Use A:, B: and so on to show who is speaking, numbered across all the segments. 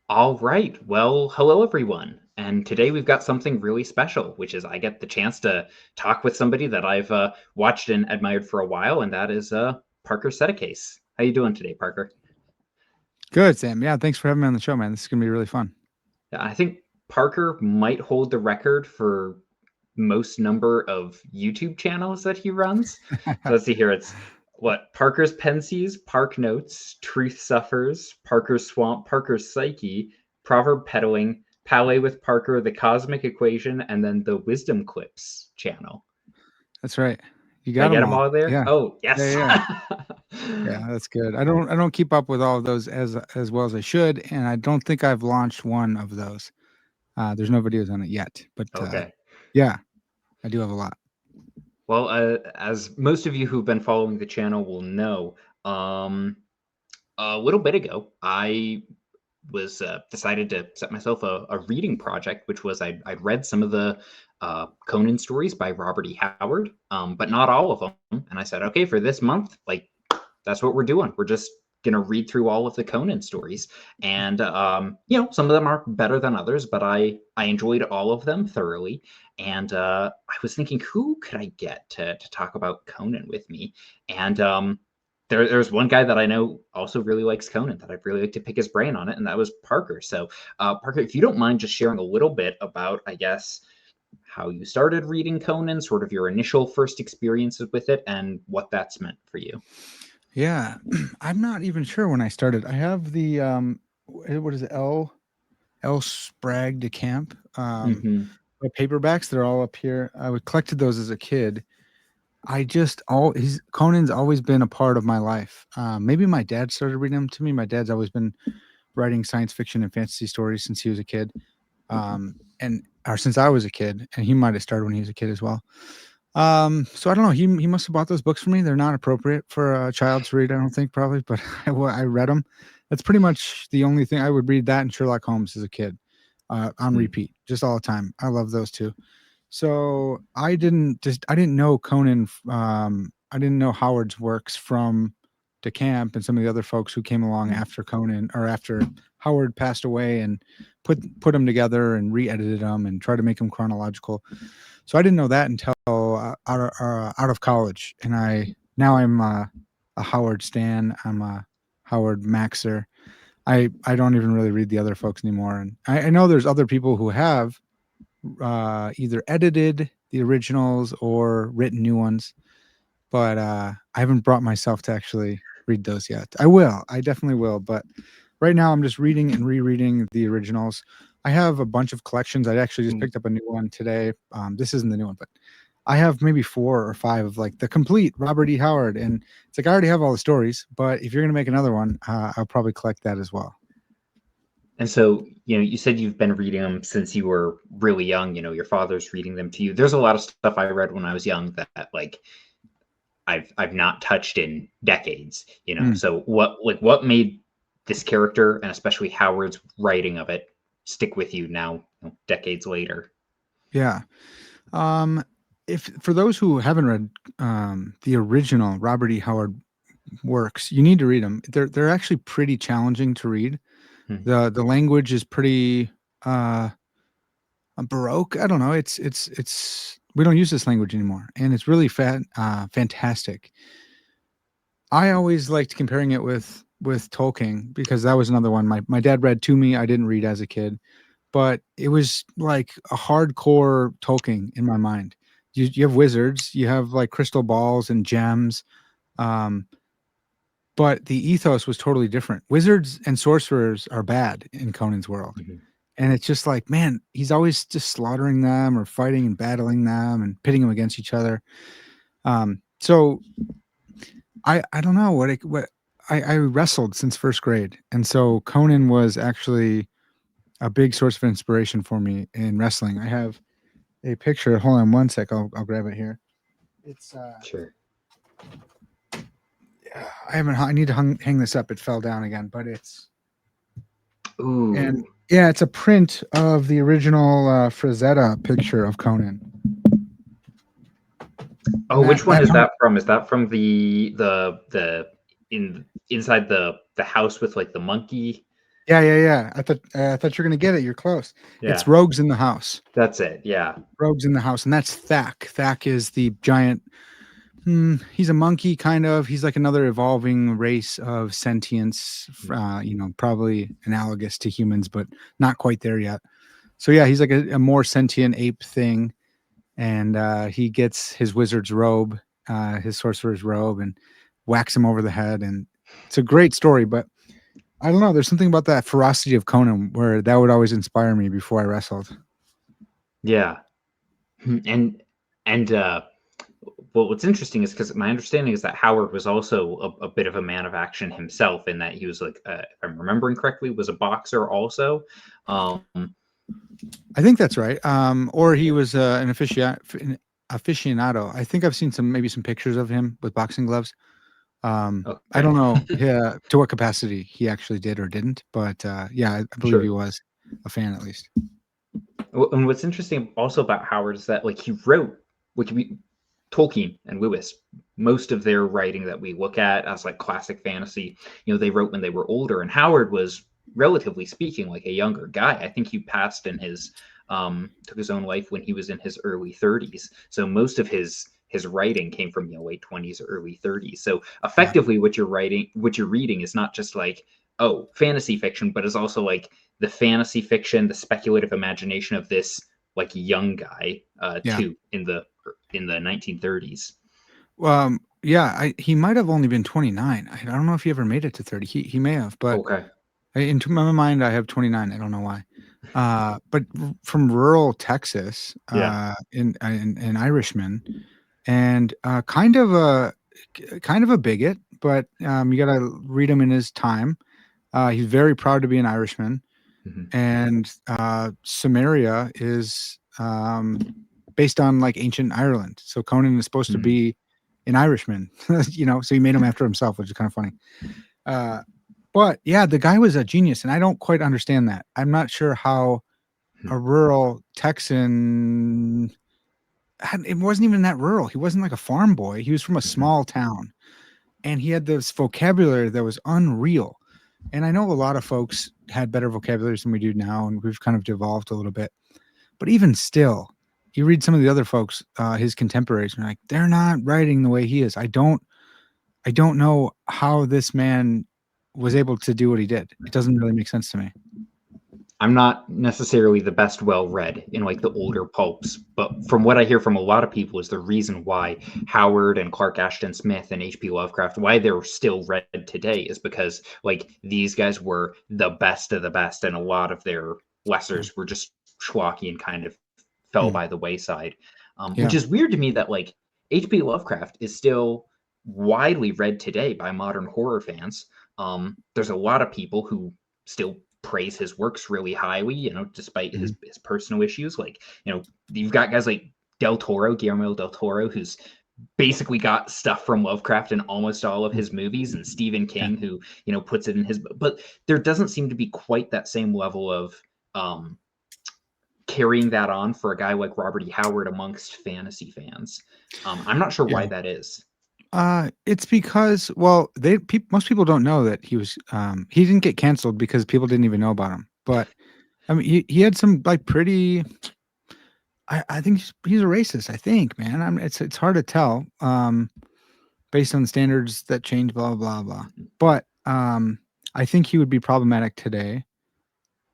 A: All right. Well, hello everyone. And today we've got something really special, which is I get the chance to talk with somebody that I've watched and admired for a while, and that is Parker Settecase. How you doing today, Parker?
B: Good, Sam. Yeah, thanks for having me on the show, man. This is gonna be really fun.
A: Yeah, I think Parker might hold the record for most number of YouTube channels that he runs. So let's see here. It's what Parker's Pensies, Park Notes, Truth Suffers, Parker's Swamp, Parker's Psyche, Proverb Peddling, Palais with Parker, The Cosmic Equation, and then the Wisdom Clips channel.
B: That's right. You
A: Did I
B: got
A: get
B: them
A: them
B: all.
A: all there?
B: Yeah.
A: Oh,
B: Yeah,
A: yes.
B: yeah. Yeah, that's good. I don't keep up with all of those as well as I should, and I don't think I've launched one of those. There's no videos on it yet, but
A: Okay.
B: yeah, I do have a lot.
A: Well, as most of you who've been following the channel will know, um, a little bit ago, I was decided to set myself a reading project, which was I'd read some of the Conan stories by Robert E. Howard, but not all of them. And I said, okay, for this month, like that's what we're doing. We're just gonna read through all of the Conan stories, and some of them are better than others, but I enjoyed all of them thoroughly. And I was thinking, who could I get to talk about Conan with me? And there's one guy that I know also really likes Conan that I'd really like to pick his brain on it, and that was Parker. So, Parker, if you don't mind just sharing a little bit about, I guess, how you started reading Conan, sort of your initial first experiences with it, and what that's meant for you.
B: Yeah, I'm not even sure when I started. I have the what is it? L Sprague de Camp
A: Mm-hmm.
B: the paperbacks. They're all up here. I would collected those as a kid. I just all he's Conan's always been a part of my life. Maybe my dad started reading them to me. My dad's always been writing science fiction and fantasy stories since he was a kid, and or since I was a kid, and he might have started when he was a kid as well. So I don't know. He must have bought those books for me. They're not appropriate for a child to read, I don't think, probably, but I read them. That's pretty much the only thing I would read that and Sherlock Holmes as a kid, on repeat, just all the time. I love those two. So I didn't know Conan. I didn't know Howard's works from DeCamp and some of the other folks who came along
A: Mm-hmm.
B: after Conan or after Howard passed away and put them together and re-edited them and tried to make them chronological. So I didn't know that until out of college, and I'm a Howard stan. I'm a Howard Maxer. I don't even really read the other folks anymore, and I know there's other people who have either edited the originals or written new ones, but I haven't brought myself to actually read those yet. I will. I definitely will. But right now, I'm just reading and rereading the originals. I have a bunch of collections. I actually just picked up a new one today. This isn't the new one, but I have maybe 4 or 5 of like the complete Robert E. Howard, and it's like I already have all the stories. But if you're gonna make another one, I'll probably collect that as well.
A: And so, you said you've been reading them since you were really young. Your father's reading them to you. There's a lot of stuff I read when I was young that like I've not touched in decades.
B: Mm,
A: So what made this character and especially Howard's writing of it stick with you now, decades later?
B: yeah. Um, if for those who haven't read the original Robert E. Howard works, you need to read them. They're actually pretty challenging to read.
A: Hmm.
B: The language is pretty uh baroque. I don't know. It's we don't use this language anymore, and it's really fantastic. I always liked comparing it with Tolkien because that was another one my dad read to me. I didn't read as a kid, but it was like a hardcore Tolkien in my mind. You have wizards, you have like crystal balls and gems, um, but the ethos was totally different. Wizards and sorcerers are bad in Conan's world.
A: Hmm.
B: And it's just like, man, he's always just slaughtering them or fighting and battling them and pitting them against each other. So I don't know what I wrestled since first grade, and so Conan was actually a big source of inspiration for me in wrestling. I have a picture. Hold on one sec. I'll grab it here. It's
A: Sure.
B: I haven't. I need to hang this up. It fell down again, but it's and
A: Ooh.
B: yeah, it's a print of the original Frazetta picture of Conan,
A: Oh,
B: and
A: which one
B: that
A: is
B: hung.
A: that from? Is that from the inside the house with like the monkey?
B: Yeah. I thought you were gonna get it. You're close.
A: Yeah,
B: It's Rogues in the House.
A: that's it. Yeah.
B: Rogues in the House, and that's Thak. Thak is the giant. He's a monkey, kind of. He's like another evolving race of sentience. Probably analogous to humans, but not quite there yet. So yeah, he's like a more sentient ape thing, and he gets his wizard's robe, his sorcerer's robe, and whacks him over the head. And it's a great story, but I don't know. There's something about that ferocity of Conan where that would always inspire me before I wrestled.
A: Yeah. And and well, what's interesting is because my understanding is that Howard was also a bit of a man of action himself, in that he was like, if I'm remembering correctly, was a boxer also. Um,
B: I think that's right. Or he was an aficionado. I think I've seen maybe some pictures of him with boxing gloves. I
A: okay,
B: don't know, yeah, to what capacity he actually did or didn't, but yeah, I believe he
A: sure.
B: was a fan at least.
A: And what's interesting also about Howard is that like he wrote, which we Tolkien and Lewis, most of their writing that we look at as like classic fantasy, they wrote when they were older, and Howard was, relatively speaking, like a younger guy. I think he passed in his took his own life when he was in his early 30s. So most of his writing came from late 20s or early 30s. So
B: Yeah,
A: effectively, what you're reading is not just like, oh, fantasy fiction, but is also like the fantasy fiction, the speculative imagination of this like young guy
B: yeah.
A: too in the 1930s.
B: Yeah, he might have only been 29. I don't know if he ever made it to 30. He may have, but
A: Okay,
B: into my mind, I have 29. I don't know why. But from rural Texas,
A: yeah.
B: in an Irishman, and kind of a bigot, but you got to read him in his time. He's very proud to be an Irishman,
A: Mhm.
B: and Samaria is based on like ancient Ireland. So Conan is supposed to
A: Mhm.
B: be an Irishman, So he made him after himself, which is kind of funny. Uh, but yeah, the guy was a genius, and I don't quite understand that. I'm not sure how a rural Texan. It wasn't even that rural. He wasn't like a farm boy. He was from a
A: Mhm.
B: small town, and he had this vocabulary that was unreal. And I know a lot of folks had better vocabularies than we do now, and we've kind of devolved a little bit. But even still, you read some of the other folks, his contemporaries, and you're like, they're not writing the way he is. I don't know how this man was able to do what he did. It doesn't really make sense to me.
A: I'm not necessarily the best well read in like the older pulps, but from what I hear from a lot of people is the reason why Howard and Clark Ashton Smith and H.P. Lovecraft, why they're still read today, is because like these guys were the best of the best, and a lot of their
B: Yeah.
A: lessers were just schlocky and kind of fell
B: Mm.
A: by the wayside. Which
B: Yeah.
A: is weird to me that like H.P. Lovecraft is still widely read today by modern horror fans. There's a lot of people who still praise his works really highly, despite
B: Mhm.
A: his personal issues. Like, you've got guys like Guillermo del Toro, who's basically got stuff from Lovecraft in almost all of
B: Mm.
A: his movies, and Stephen
B: Yeah.
A: King, who, puts it in his, but there doesn't seem to be quite that same level of um, carrying that on for a guy like Robert E. Howard amongst fantasy fans. I'm not sure
B: Yeah.
A: why that is.
B: It's because, well, most people don't know that he didn't get canceled because people didn't even know about him. But I mean, he had some like pretty. I think he's a racist. I think, man. It's hard to tell. Based on standards that change, blah blah blah. But I think he would be problematic today,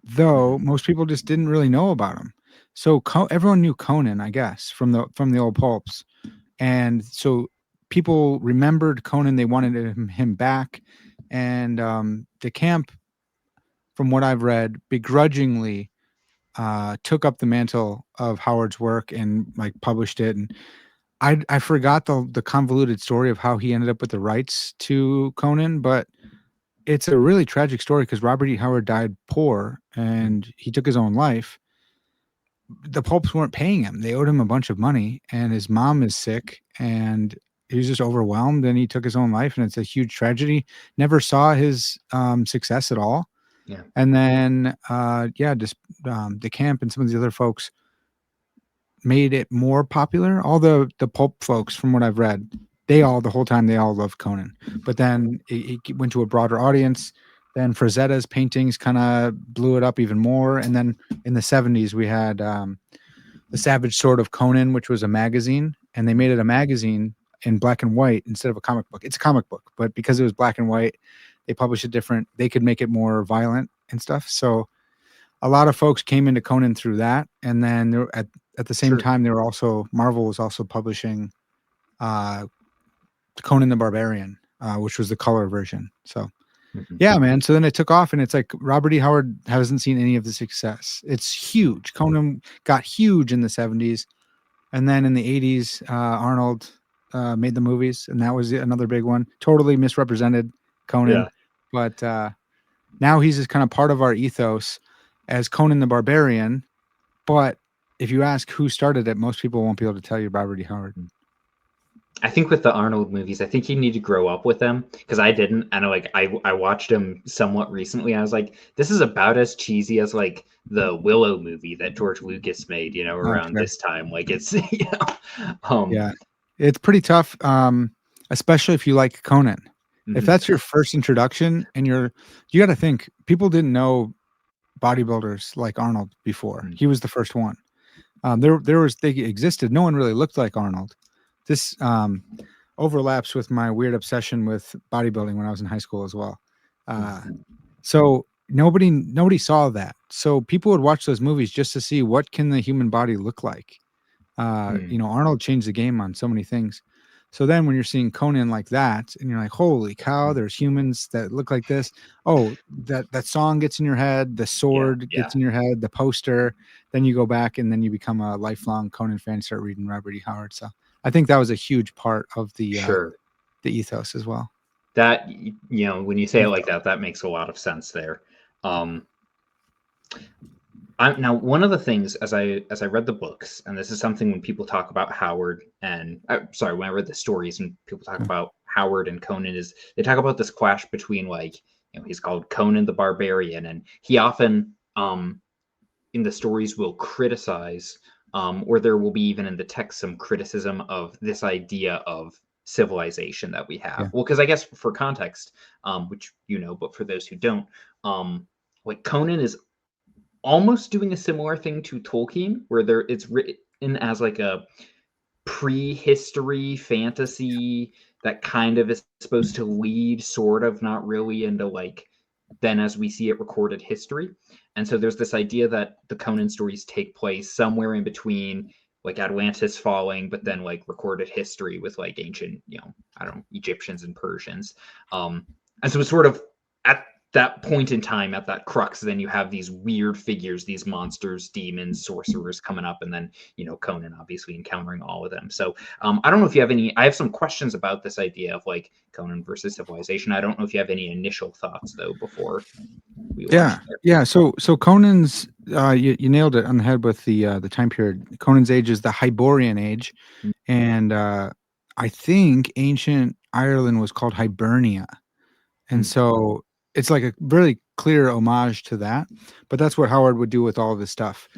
B: though
A: Mhm.
B: most people just didn't really know about him. So everyone knew Conan, I guess, from the old pulps, and so people remembered Conan. They wanted him back, and the camp, from what I've read, begrudgingly took up the mantle of Howard's work and like published it. And I forgot the convoluted story of how he ended up with the rights to Conan, but it's a really tragic story because Robert E. Howard died poor and he took his own life. The pulps weren't paying him. They owed him a bunch of money, and his mom is sick, and he was just overwhelmed, and he took his own life, and it's a huge tragedy. Never saw his success at all.
A: Yeah.
B: And then, yeah, just the camp and some of the other folks made it more popular. All the pulp folks, from what I've read, the whole time they all loved Conan. But then it went to a broader audience. Then Frazetta's paintings kind of blew it up even more. And then in the 70s, we had The Savage Sword of Conan, which was a magazine, and they made it a magazine in black and white instead of a comic book. It's a comic book, but because it was black and white, they published it different. They could make it more violent and stuff. So a lot of folks came into Conan through that. And then at the same
A: Sure.
B: time, Marvel was also publishing uh, Conan the Barbarian, which was the color version. So
A: Mhm.
B: yeah, man. So then it took off, and it's like Robert E. Howard hasn't seen any of the success. It's huge. Conan got huge in the 70s, and then in the 80s, Arnold made the movies, and that was another big one. Totally misrepresented Conan,
A: Yeah.
B: but now he's just kind of part of our ethos as Conan the Barbarian. But if you ask who started it, most people won't be able to tell you Robert E. Howard.
A: I think with the Arnold movies, I think you need to grow up with them because I didn't. And like I watched them somewhat recently. And I was like, this is about as cheesy as like the Willow movie that George Lucas made, around
B: Okay.
A: this time. Like it's um
B: Yeah, it's pretty tough, especially if you like Conan. If
A: mhm,
B: that's your first introduction and you got to think people didn't know bodybuilders like Arnold before.
A: mhm,
B: He was the first one. They existed. No one really looked like Arnold. This overlaps with my weird obsession with bodybuilding when I was in high school as well. Uh,
A: mhm,
B: so nobody saw that. So people would watch those movies just to see what can the human body look like.
A: mhm,
B: Arnold changed the game on so many things. So then when you're seeing Conan like that, and you're like, holy cow,
A: mhm.
B: there's humans that look like this. Oh, that song gets in your head, the
A: Yeah,
B: sword
A: yeah,
B: gets in your head, the poster. Then you go back and then you become a lifelong Conan fan, start reading Robert E. Howard. So I think that was a huge part of
A: sure.
B: the ethos as well.
A: That when you say it like
B: Ethos.
A: that, that makes a lot of sense there. Um, now one of the things as I read the books, and this is something when people talk about Howard and sorry, when I read the stories and people talk about Howard and Conan, is they talk about this clash between like he's called Conan the Barbarian, and he often in the stories will criticize or there will be even in the text some criticism of this idea of civilization that we have.
B: Yeah.
A: Well, because I guess for context, which but for those who don't, like Conan is almost doing a similar thing to Tolkien, where it's written as like a prehistory fantasy that kind of is supposed to lead sort of not really into like then as we see it recorded history. And so there's this idea that the Conan stories take place somewhere in between like Atlantis falling, but then like recorded history with like ancient, I don't know, Egyptians and Persians. And so it's sort of at that point in time, at that crux, then you have these weird figures, these monsters, demons, sorcerers coming up, and then Conan obviously encountering all of them. So I don't know if you have any. I have some questions about this idea of like Conan versus civilization. I don't know if you have any initial thoughts though before we
B: Yeah,
A: launch there.
B: yeah. So Conan's you nailed it on the head with the time period. Conan's age is the Hyborian age, and I think ancient Ireland was called Hibernia, and
A: Mm-hmm.
B: so it's like a really clear homage to that. But that's what Howard would do with all of this stuff.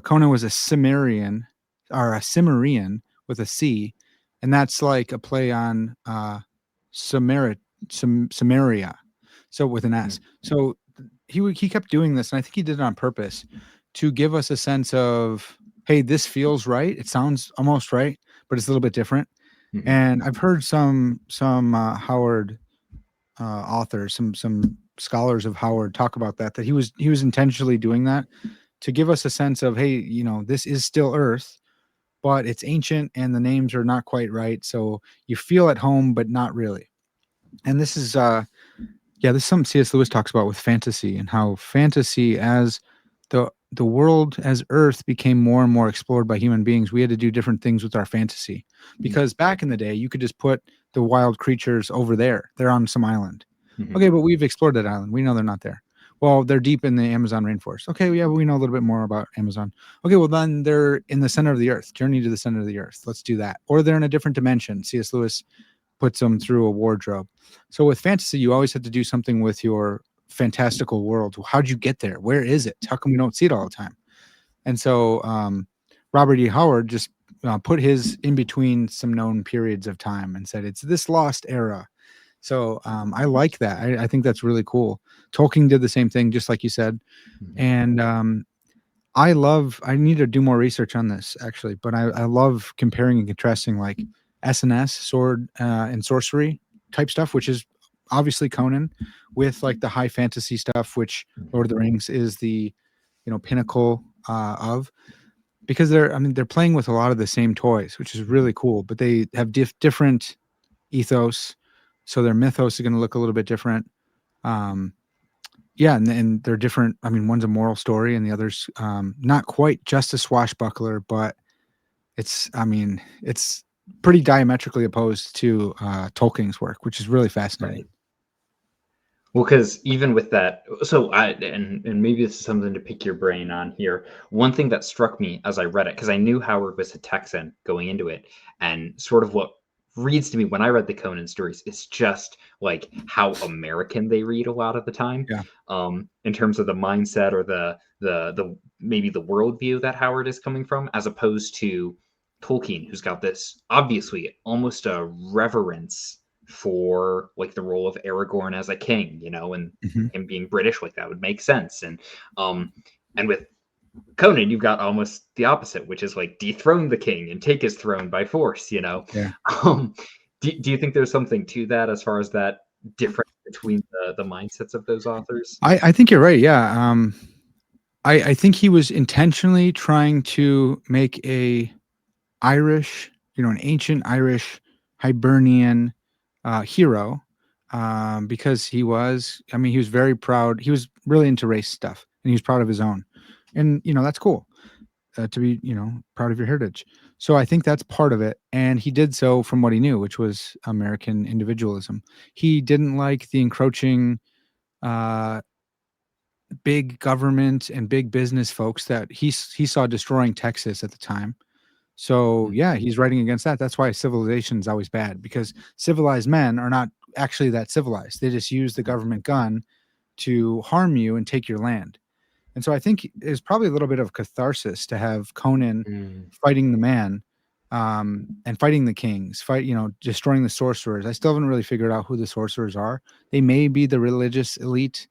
B: Conan was a Cimmerian or a Cimmerian with a C, and that's like a play on Sumeria, Sumeria, so with an S. So he kept doing this, and I think he did it on purpose to give us a sense of, hey, this feels right. It sounds almost right, but it's a little bit different.
A: Mm-hmm.
B: And I've heard some Howard authors, some scholars of Howard talk about that he was intentionally doing that to give us a sense of, hey, this is still Earth, but it's ancient and the names are not quite right, so you feel at home, but not really. And this is this is something C.S. Lewis talks about with fantasy and how fantasy as the world as Earth became more and more explored by human beings, we had to do different things with our fantasy. Because back in the day, you could just put the wild creatures over there. They're on some island.
A: Mm-hmm.
B: Okay, but we've explored that island. We know they're not there. Well, they're deep in the Amazon rainforest. Okay, yeah, but we know a little bit more about Amazon. Okay, well then they're in the center of the earth. Journey to the center of the earth. Let's do that. Or they're in a different dimension. C.S. Lewis puts them through a wardrobe. So with fantasy, you always have to do something with your fantastical world. How'd you get there? Where is it? How come we don't see it all the time? And so Robert E. Howard just put his in between some known periods of time and said it's this lost era. So I like that. I think that's really cool. Tolkien did the same thing, just like you said.
A: Mhm.
B: And I need to do more research on this actually, but I love comparing and contrasting like SNS, sword and sorcery type stuff, which is obviously Conan, with like the high fantasy stuff, which Lord of the Rings is the, pinnacle of, because they're playing with a lot of the same toys, which is really cool, but they have different ethos. So their mythos is going to look a little bit different. Um, yeah, and they're different. I mean, one's a moral story, and the other's not quite just a swashbuckler, but it's pretty diametrically opposed to Tolkien's work, which is really fascinating.
A: Right. Well, because even with that, so and maybe this is something to pick your brain on here. One thing that struck me as I read it, because I knew Howard was a Texan going into it, and sort of what reads to me when I read the Conan stories is just like how American they read a lot of the time,
B: Yeah.
A: in terms of the mindset or the maybe the worldview that Howard is coming from, as opposed to Tolkien, who's got this obviously almost a reverence for like the role of Aragorn as a king, and
B: Hmm.
A: him being British, like that would make sense. Um and with Conan, you've got almost the opposite, which is like dethrone the king and take his throne by force.
B: Yeah.
A: Um do you think there's something to that as far as that difference between the mindsets of those authors?
B: I think you're right. Yeah. I think he was intentionally trying to make an ancient Irish Hibernian hero, because he was very proud. He was really into race stuff, and he was proud of his own. And, that's cool, to be, proud of your heritage. So I think that's part of it. And he did so from what he knew, which was American individualism. He didn't like the encroaching, uh, big government and big business folks that he saw destroying Texas at the time. So
A: Mhm.
B: yeah, he's writing against that. That's why civilization is always bad, because civilized men are not actually that civilized. They just use the government gun to harm you and take your land. And so I think it's probably a little bit of catharsis to have Conan
A: Mm.
B: fighting the man, and fighting the kings, destroying the sorcerers. I still haven't really figured out who the sorcerers are. They may be the religious elite,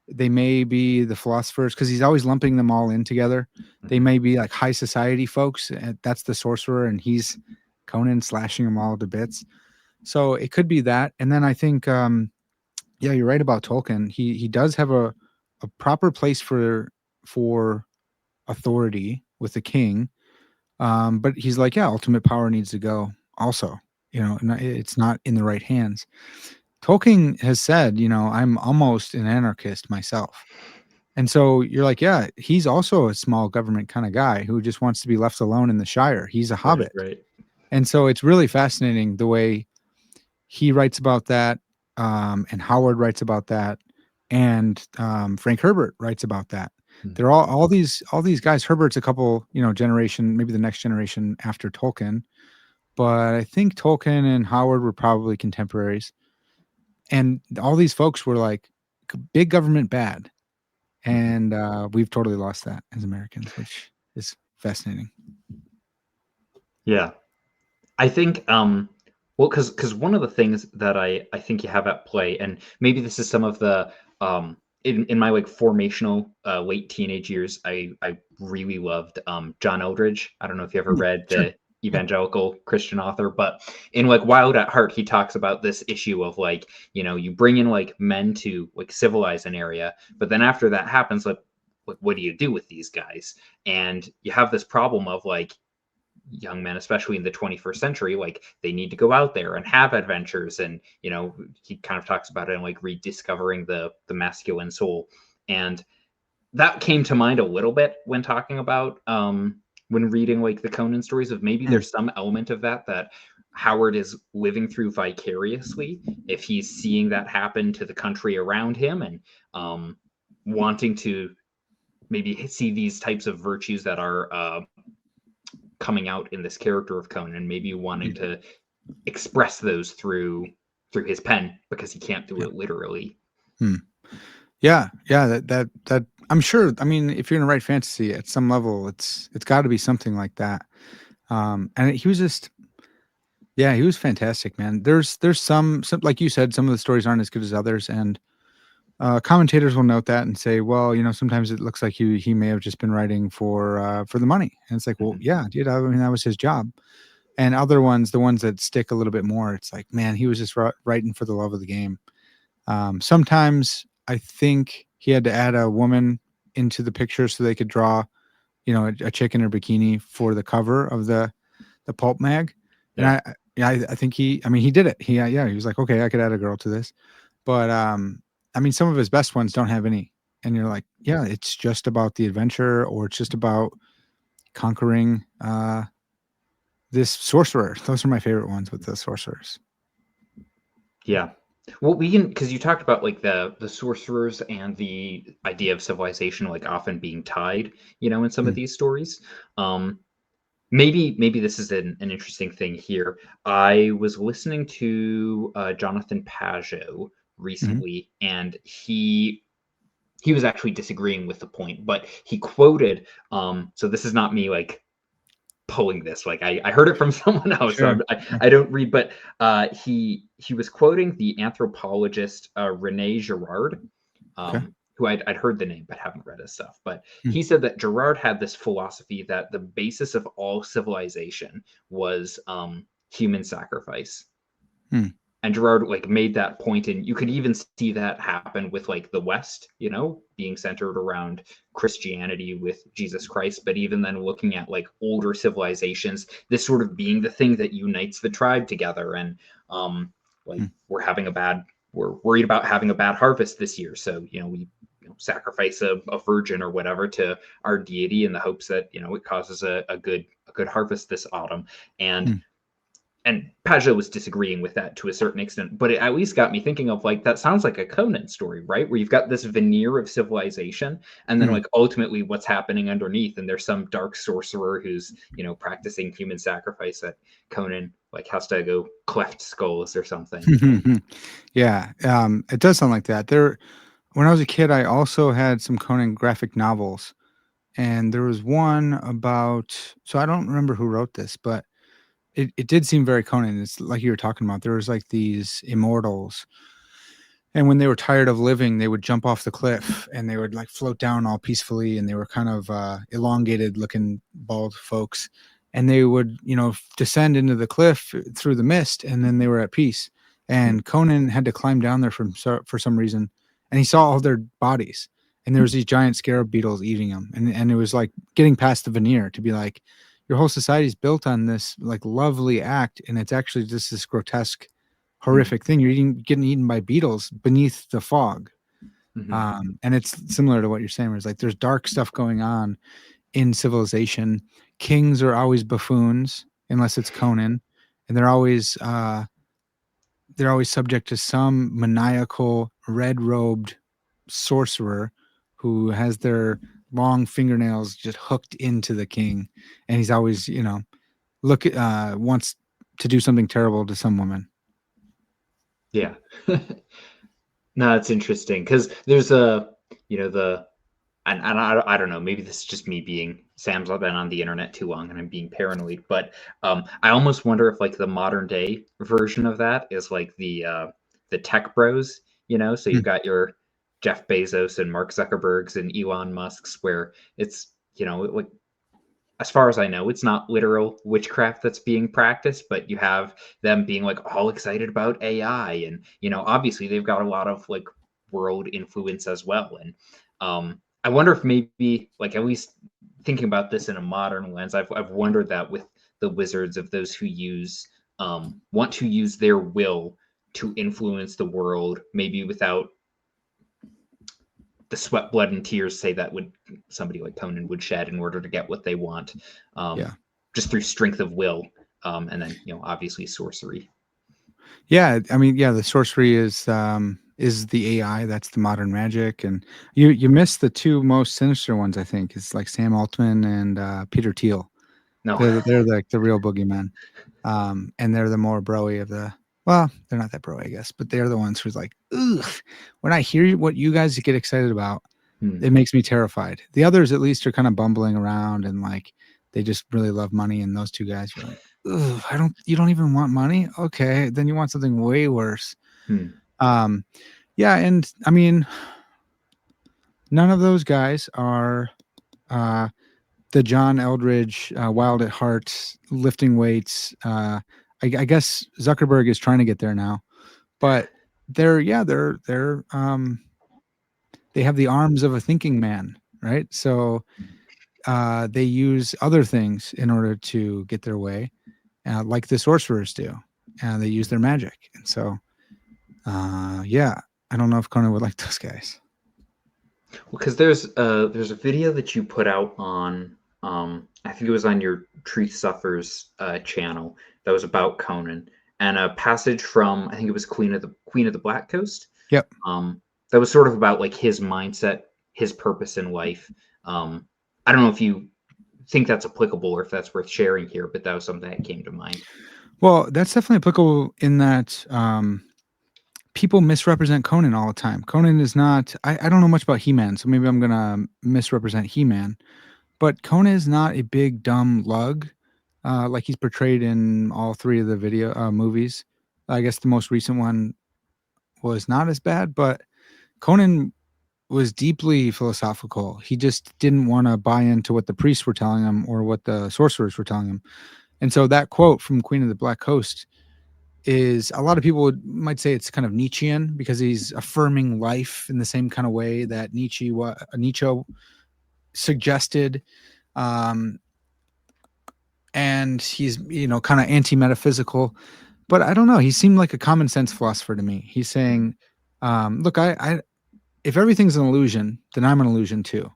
B: they may be the philosophers, because he's always lumping them all in together. They
A: Mhm.
B: may be like high society folks, and that's the sorcerer, and he's Conan slashing them all to bits. So it could be that. And then I think, yeah, you're right about Tolkien. He does have a proper place for authority with the king, but he's like, yeah, ultimate power needs to go also. It's not in the right hands. Tolkien has said, I'm almost an anarchist myself. And so you're like, yeah, he's also a small government kind of guy who just wants to be left alone in the Shire. He's a
A: Right,
B: hobbit.
A: right.
B: And so it's really fascinating the way he writes about that, and Howard writes about that, and Frank Herbert writes about that.
A: Mm.
B: They're all these guys. Herbert's a couple, generation, maybe the next generation after Tolkien, but I think Tolkien and Howard were probably contemporaries. And all these folks were like, big government bad.
A: Mhm.
B: And we've totally lost that as Americans, which is fascinating.
A: Yeah. I think, well, because one of the things that I think you have at play, and maybe this is some of the, in my like formational late teenage years, I really loved John Eldridge. I don't know if you ever
B: Hmm,
A: read
B: sure.
A: the
B: Yeah.
A: evangelical Christian author, but in like Wild at Heart, he talks about this issue of like, you bring in like men to like civilize an area, but then after that happens, like what do you do with these guys? And you have this problem of like young men, especially in the 21st century, like they need to go out there and have adventures. And, he kind of talks about it and like rediscovering the masculine soul. And that came to mind a little bit when talking about, when reading like the Conan stories, of maybe
B: Mm.
A: there's some element of that Howard is living through vicariously, if he's seeing that happen to the country around him, and wanting to maybe see these types of virtues that are coming out in this character of Conan, maybe wanting
B: Mm.
A: to express those through his pen because he can't do
B: Yeah.
A: it literally.
B: Hmm. Yeah. Yeah. That I'm sure. I mean, if you're gonna write fantasy at some level, it's got to be something like that. And he was just Yeah, he was fantastic, man. There's some like you said, some of the stories aren't as good as others, and commentators will note that and say, well, sometimes it looks like he may have just been writing for the money, and it's like, well,
A: Mhm.
B: yeah, dude, I mean that was his job. And other ones, the ones that stick a little bit more, it's like, man, he was just writing for the love of the game. Sometimes I think he had to add a woman into the picture so they could draw, a chick in her bikini for the cover of the pulp mag. And
A: Yeah.
B: yeah, I think I mean, he did it. Yeah, he was like, okay, I could add a girl to this. But I mean, some of his best ones don't have any. And you're like, yeah, it's just about the adventure, or it's just about conquering this sorcerer. Those are my favorite ones with the sorcerers.
A: Yeah. Well, we can, because you talked about like the sorcerers and the idea of civilization like often being tied, in some of
B: Mm,
A: these stories. Um, maybe this is an interesting thing here. I was listening to Jonathan Pageau
B: mhm.
A: recently, and he was actually disagreeing with the point, but he quoted. So this is not me like pulling this. Like I heard it from someone else, so
B: Sure.
A: I don't read. But he was quoting the anthropologist Rene Girard,
B: Okay.
A: who I'd heard the name but haven't read his stuff. But
B: Mm,
A: he said that Girard had this philosophy that the basis of all civilization was human sacrifice.
B: mm,
A: And Gerard like made that point, and you could even see that happen with like the West, being centered around Christianity with Jesus Christ. But even then, looking at like older civilizations, this sort of being the thing that unites the tribe together. And like
B: mm,
A: we're worried about having a bad harvest this year, so we sacrifice a virgin or whatever to our deity in the hopes that it causes a good harvest this autumn. and
B: mm,
A: and Pageau was disagreeing with that to a certain extent, but it at least got me thinking of like that sounds like a Conan story, right? Where you've got this veneer of civilization, and then
B: mm.
A: like ultimately what's happening underneath, and there's some dark sorcerer who's practicing human sacrifice that Conan like has to go cleft skulls or something.
B: Yeah, it does sound like that. When I was a kid, I also had some Conan graphic novels, and there was one about. So I don't remember who wrote this, but it did seem very Conan. It's like you were talking about. There was like these immortals, and when they were tired of living, they would jump off the cliff and they would like float down all peacefully. And they were kind of elongated looking bald folks. And they would, descend into the cliff through the mist, and then they were at peace.
A: Hmm.
B: And Conan had to climb down there for some reason. And he saw all their bodies. And there was these giant scarab beetles eating them. And it was like getting past the veneer to be like, your whole society is built on this like lovely act. And it's actually just this grotesque
A: Hmm.
B: horrific thing. You're getting eaten by beetles beneath the fog.
A: Hmm.
B: And it's similar to what you're saying, where it's like there's dark stuff going on in civilization. Kings are always buffoons, unless it's Conan, and they're always subject to some maniacal red robed sorcerer who has their long fingernails just hooked into the king, and he's always, wants to do something terrible to some woman.
A: Yeah. No, it's interesting because there's the and I don't know, maybe this is just me being Sam's been on the internet too long and I'm being paranoid, but I almost wonder if like the modern day version of that is like the tech bros, so you've
B: Mm,
A: got your Jeff Bezos and Mark Zuckerbergs and Elon Musk's, where it's like as far as I know, it's not literal witchcraft that's being practiced, but you have them being like all excited about AI, and obviously they've got a lot of like world influence as well. And I wonder if maybe like at least thinking about this in a modern lens, I've wondered that with the wizards, of those who want to use their will to influence the world, maybe without the sweat, blood, and tears, say, that would somebody like Conan would shed in order to get what they want, um,
B: yeah.
A: just through strength of will, and then obviously sorcery.
B: Yeah, I mean, yeah, the sorcery is the AI. That's the modern magic, and you missed the two most sinister ones. I think it's like Sam Altman and Peter Thiel.
A: No.
B: They're like the real boogeyman, and they're the more broy of the. Well, they're not that broy, I guess, but they're the ones who's like, ugh. When I hear what you guys get excited about,
A: Hmm.
B: it makes me terrified. The others, at least, are kind of bumbling around and like they just really love money. And those two guys, you're like. ugh, you don't even want money. Okay, then you want something way worse.
A: Hmm.
B: Um, yeah, and I mean, none of those guys are uh, the John Eldridge, wild at heart, lifting weights. I guess Zuckerberg is trying to get there now, but they're they have the arms of a thinking man, right? So they use other things in order to get their way, like the sorcerers do, and they use their magic. And so, yeah, I don't know if Conan would like those guys.
A: Well, because there's a video that you put out on I think it was on your Truth Suffers channel that was about Conan, and a passage from I think it was Queen of the Black Coast,
B: Yep.
A: that was sort of about like his mindset, his purpose in life. I don't know if you think that's applicable or if that's worth sharing here, but that was something that came to mind.
B: Well, that's definitely applicable in that people misrepresent Conan all the time. Conan is not. I don't know much about He-Man, so maybe I'm gonna misrepresent He-Man. But Conan is not a big dumb lug, like he's portrayed in all three of the video movies. I guess the most recent one was not as bad, but Conan was deeply philosophical. He just didn't want to buy into what the priests were telling him or what the sorcerers were telling him. And so that quote from Queen of the Black Coast is, a lot of people might say it's kind of Nietzschean because he's affirming life in the same kind of way that Nietzsche suggested. Um, and he's, kind of anti-metaphysical, but I don't know. He seemed like a common sense philosopher to me. He's saying, look, if everything's an illusion, then I'm an illusion too.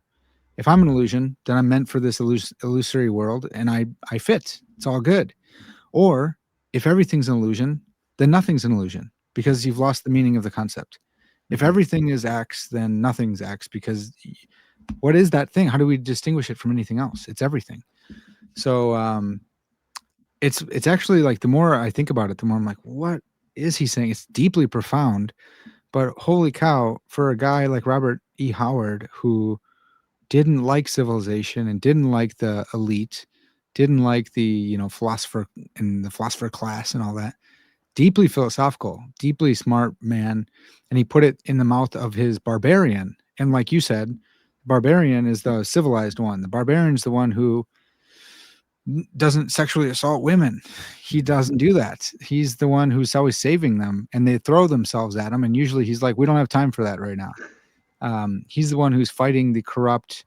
B: If I'm an illusion, then I'm meant for this illusory world, and I fit. It's all good. Or if everything's an illusion, then nothing's an illusion because you've lost the meaning of the concept. If
A: Mhm.
B: everything is X, then nothing's X because what is that thing? How do we distinguish it from anything else? It's everything. So it's actually like the more I think about it, the more I'm like, what is he saying? It's deeply profound, but holy cow, for a guy like Robert E. Howard who didn't like civilization and didn't like the elite, didn't like the, philosopher and the philosopher class and all that. Deeply philosophical, deeply smart man, and he put it in the mouth of his barbarian. And like you said, barbarian is the civilized one. The barbarian is the one who doesn't sexually assault women. He doesn't do that. He's the one who's always saving them, and they throw themselves at him. And usually he's like, "We don't have time for that right now." He's the one who's fighting the corrupt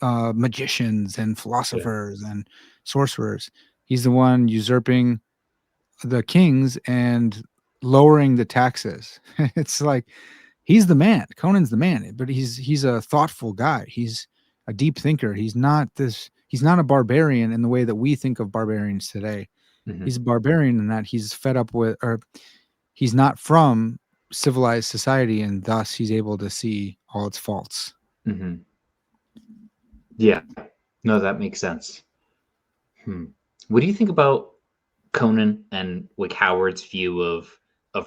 B: magicians and
A: Yeah.
B: philosophers and sorcerers. He's the one usurping the kings and lowering the taxes. It's like he's the man. Conan's the man, but he's a thoughtful guy. He's a deep thinker. He's not a barbarian in the way that we think of barbarians today.
A: Mhm.
B: He's a barbarian in that he's fed up with, or he's not from civilized society, and thus he's able to see all its faults.
A: Mhm. Yeah. No, that makes sense. Hmm. What do you think about Conan and like Howard's view of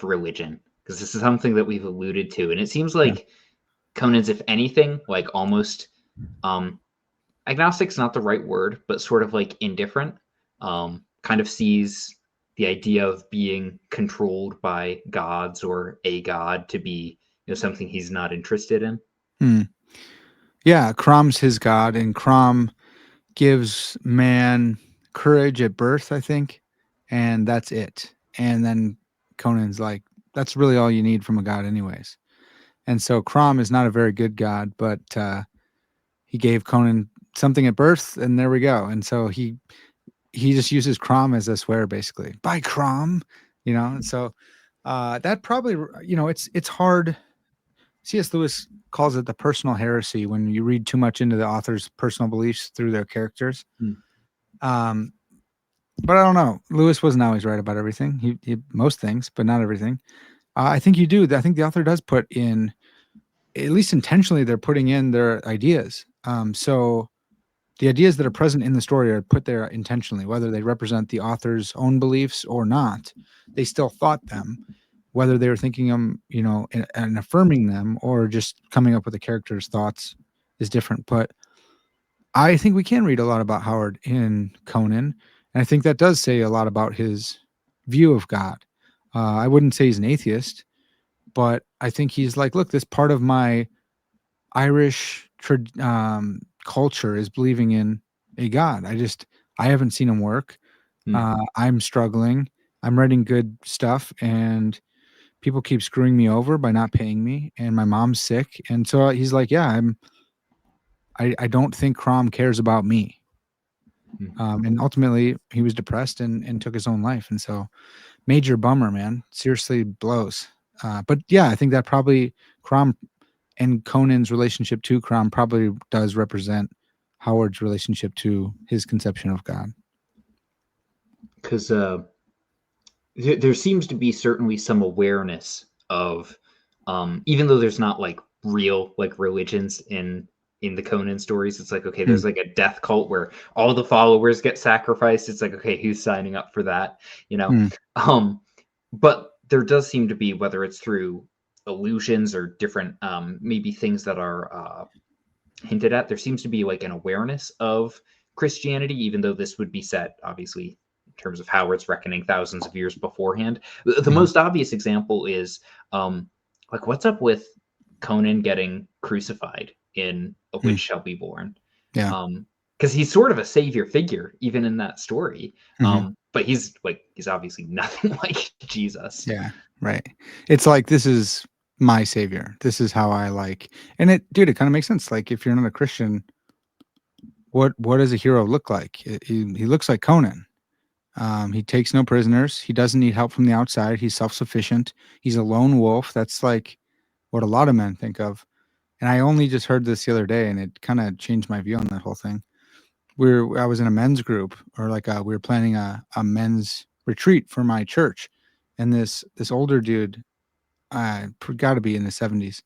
A: religion? Because this is something that we've alluded to, and it seems
B: Yeah.
A: like Conan's, if anything, like almost um agnostic's not the right word, but sort of like indifferent. Kind of sees the idea of being controlled by gods or a god to be, something he's not interested in.
B: Hmm. Yeah, Crom's his god, and Crom gives man courage at birth, I think, and that's it. And then Conan's like, that's really all you need from a god, anyways. And so Crom is not a very good god, but he gave Conan something at birth, and there we go. And so he just uses Crom as a swear, basically. By Crom, And so that probably, it's hard. C.S. Lewis calls it the personal heresy when you read too much into the author's personal beliefs through their characters.
A: Hmm.
B: Um, but I don't know. Lewis wasn't always right about everything. He most things, but not everything. I think you do. I think the author does put in, at least intentionally, they're putting in their ideas. So the ideas that are present in the story are put there intentionally, whether they represent the author's own beliefs or not. They still thought them, whether they were thinking them, and affirming them, or just coming up with the character's thoughts is different. But I think we can read a lot about Howard in Conan, And I think that does say a lot about his view of God. I wouldn't say he's an atheist, but I think he's like, look, this part of my Irish culture is believing in a God. I haven't seen him work.
A: Hmm.
B: I'm struggling. I'm writing good stuff, and people keep screwing me over by not paying me, and my mom's sick. And so he's like, yeah, I don't think Crom cares about me.
A: Hmm.
B: And ultimately he was depressed and took his own life. And so major bummer, man. Seriously blows. But yeah, I think that probably Crom and Conan's relationship to Crom probably does represent Howard's relationship to his conception of God.
A: Because there seems to be certainly some awareness of, even though there's not like real like religions in the Conan stories, it's like, okay,
B: Hmm.
A: there's like a death cult where all the followers get sacrificed. It's like, okay, who's signing up for that, you know?
B: Hmm.
A: But there does seem to be, whether it's through illusions or different maybe things that are hinted at, there seems to be like an awareness of Christianity, even though this would be set obviously in terms of Howard's reckoning thousands of years beforehand. The
B: Hmm.
A: most obvious example is like, what's up with Conan getting crucified in A
B: Hmm.
A: Witch Shall Be Born?
B: Yeah.
A: Because he's sort of a savior figure even in that story.
B: Hmm.
A: But he's obviously nothing like Jesus.
B: Yeah. Right. It's like, this is my savior. This is how I like, and dude, it kind of makes sense. Like, if you're not a Christian, what does a hero look like? He looks like Conan. He takes no prisoners. He doesn't need help from the outside. He's self-sufficient. He's a lone wolf. That's like what a lot of men think of. And I only just heard this the other day, and it kind of changed my view on that whole thing. I was in a men's group, or like we were planning a men's retreat for my church, and this older dude, got to be in his 70s,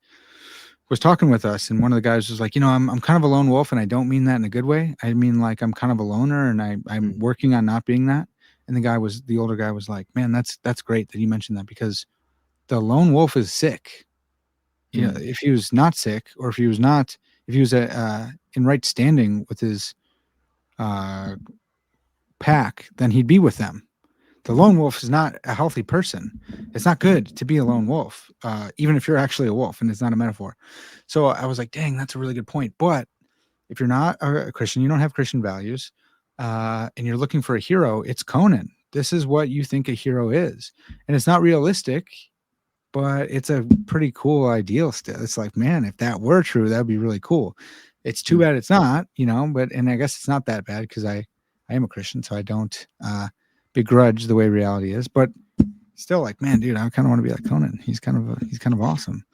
B: was talking with us, and one of the guys was like, I'm kind of a lone wolf, and I don't mean that in a good way. I mean, like, I'm kind of a loner, and I'm
A: Mm,
B: working on not being that. And the older guy was like, man, that's great that you mentioned that, because the lone wolf is sick.
A: mm,
B: If he was not sick, or if he was in right standing with his uh, pack, then he'd be with them. The lone wolf is not a healthy person. It's not good to be a lone wolf, even if you're actually a wolf and it's not a metaphor. So I was like, dang, that's a really good point. But if you're not a Christian, you don't have Christian values, and you're looking for a hero, it's Conan. This is what you think a hero is. And it's not realistic, but it's a pretty cool ideal still. It's like, man, if that were true, that'd be really cool. It's too
A: mm.
B: bad it's not, and I guess it's not that bad, because I am a Christian, so I don't begrudge the way reality is. But still, like, man, dude, I kind of want to be like Conan. He's kind of awesome.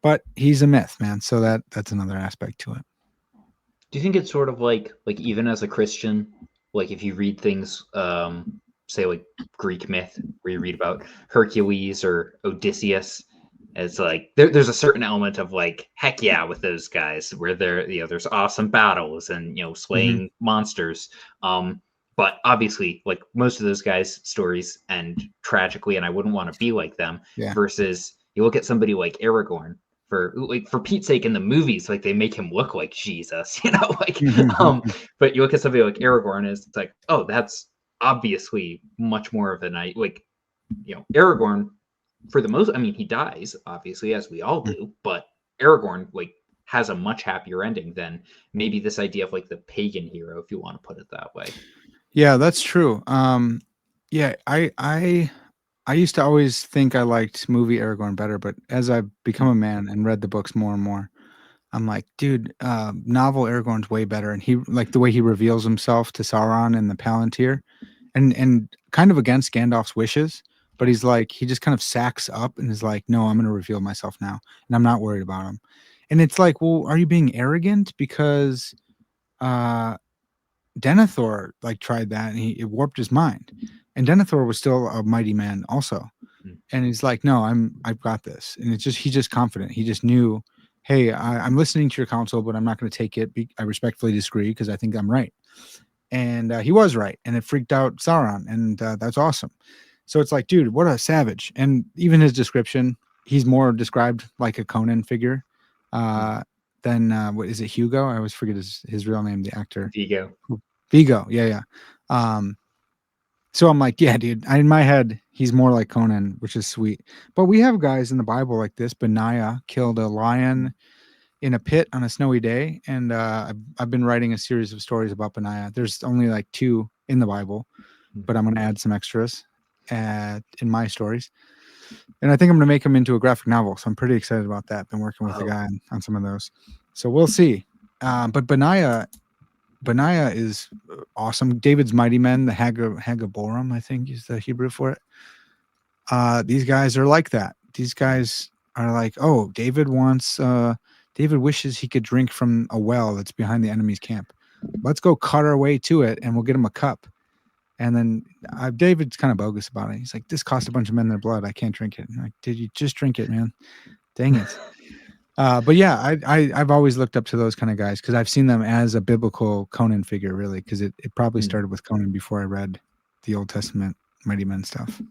B: But he's a myth, man. So that's another aspect to it.
A: Do you think it's sort of like even as a Christian, like if you read things, say like Greek myth, where you read about Hercules or Odysseus, it's like there's a certain element of like, heck yeah, with those guys, where there's awesome battles and
B: Hmm.
A: slaying monsters. Um, but obviously, like most of those guys' stories end tragically, and I wouldn't want to be like them.
B: Yeah.
A: Versus you look at somebody like Aragorn, for Pete's sake, in the movies, like they make him look like Jesus, like but you look at somebody like Aragorn, and it's like, oh, that's obviously much more of a night, like, Aragorn, for the most, I mean, he dies obviously, as we all do, but Aragorn like has a much happier ending than maybe this idea of like the pagan hero, if you want to put it that way.
B: Yeah, that's true. Yeah, I used to always think I liked movie Aragorn better, but as I've become a man and read the books more and more, I'm like, dude, novel Aragorn's way better, and he, like, the way he reveals himself to Sauron and the Palantir, and kind of against Gandalf's wishes, but he's like, he just kind of sacks up and is like, no, I'm going to reveal myself now, and I'm not worried about him. And it's like, well, are you being arrogant? Because uh Denethor like tried that, and it warped his mind, and Denethor was still a mighty man also.
A: Mm,
B: And he's like, no, I've got this. And he's just confident. He just knew, hey, I'm listening to your counsel, but I'm not going to take it. I respectfully disagree, because I think I'm right. And he was right, and it freaked out Sauron, and that's awesome. So it's like, dude, what a savage. And even his description, he's more described like a Conan figure,
A: mm.
B: uh, than what is it, Hugo? I always forget his real name, the actor.
A: Vigo.
B: Vigo, yeah, yeah. So I'm like, yeah, dude. In my head, he's more like Conan, which is sweet. But we have guys in the Bible like this. Benaiah killed a lion in a pit on a snowy day, and I've been writing a series of stories about Benaiah. There's only like two in the Bible, but I'm going to add some extras in my stories, and I think I'm going to make them into a graphic novel. So I'm pretty excited about that. Been working with a
A: Oh,
B: guy on some of those, so we'll see. But Benaiah is awesome. David's mighty men, the Hagaborim, I think is the Hebrew for it. These guys are like that. These guys are like, oh, David wishes he could drink from a well that's behind the enemy's camp. Let's go cut our way to it, and we'll get him a cup. And then David's kind of bogus about it. He's like, this cost a bunch of men their blood. I can't drink it. I'm like, did you just drink it, man? Dang it. But yeah, I've always looked up to those kind of guys because I've seen them as a biblical Conan figure, really, because it probably
A: Hmm.
B: started with Conan before I read the Old Testament mighty men stuff.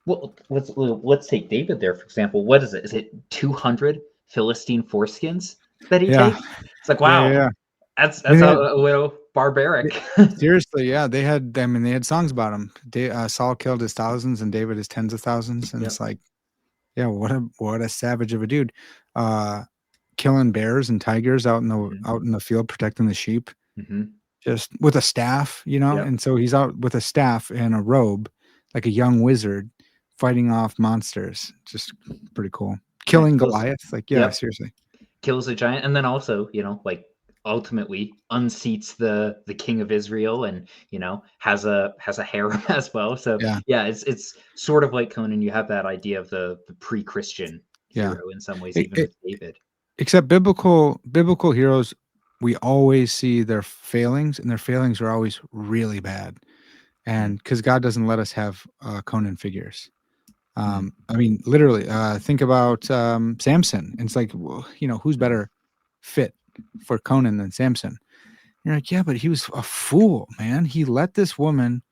A: Well, let's take David there for example. What is it? Is it 200 Philistine foreskins that he
B: Yeah,
A: takes? It's like
B: yeah,
A: wow,
B: yeah.
A: that's
B: I mean,
A: that's a little barbaric.
B: seriously, yeah, they had. I mean, they had songs about him. Saul killed his thousands, and David his tens of thousands, and
A: Yep.
B: it's like, yeah, what a savage of a dude. Uh, Killing bears and tigers
A: Hmm.
B: out in the field, protecting the sheep,
A: Hmm.
B: just with a staff,
A: Yep.
B: And so he's out with a staff and a robe, like a young wizard, fighting off monsters. Just pretty cool.
A: Yeah.
B: Killing Goliath, like yeah,
A: Yep.
B: seriously,
A: Kills a giant, and then also, like ultimately unseats the king of Israel, and has a harem as well. So
B: yeah,
A: yeah, it's sort of like Conan. You have that idea of the pre-Christian
B: yeah.
A: hero in some ways,
B: It,
A: even
B: it,
A: with David.
B: except biblical heroes, we always see their failings, and their failings are always really bad.
A: Mm,
B: And because God doesn't let us have Conan figures.
A: mm,
B: I mean, literally, think about Samson. And it's like, who's
A: mm.
B: better fit for Conan than Samson? You're like, yeah, but he was a fool, man. He let this woman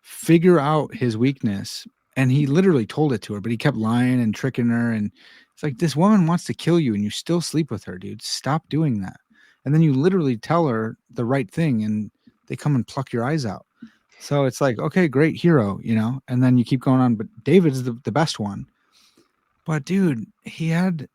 B: figure out his weakness, and he literally told it to her, but he kept lying and tricking her. And it's like, this woman wants to kill you, and you still sleep with her, dude. Stop doing that. And then you literally tell her the right thing, and they come and pluck your eyes out. So it's like, okay, great hero, and then you keep going on. But David's the best one. But dude, he had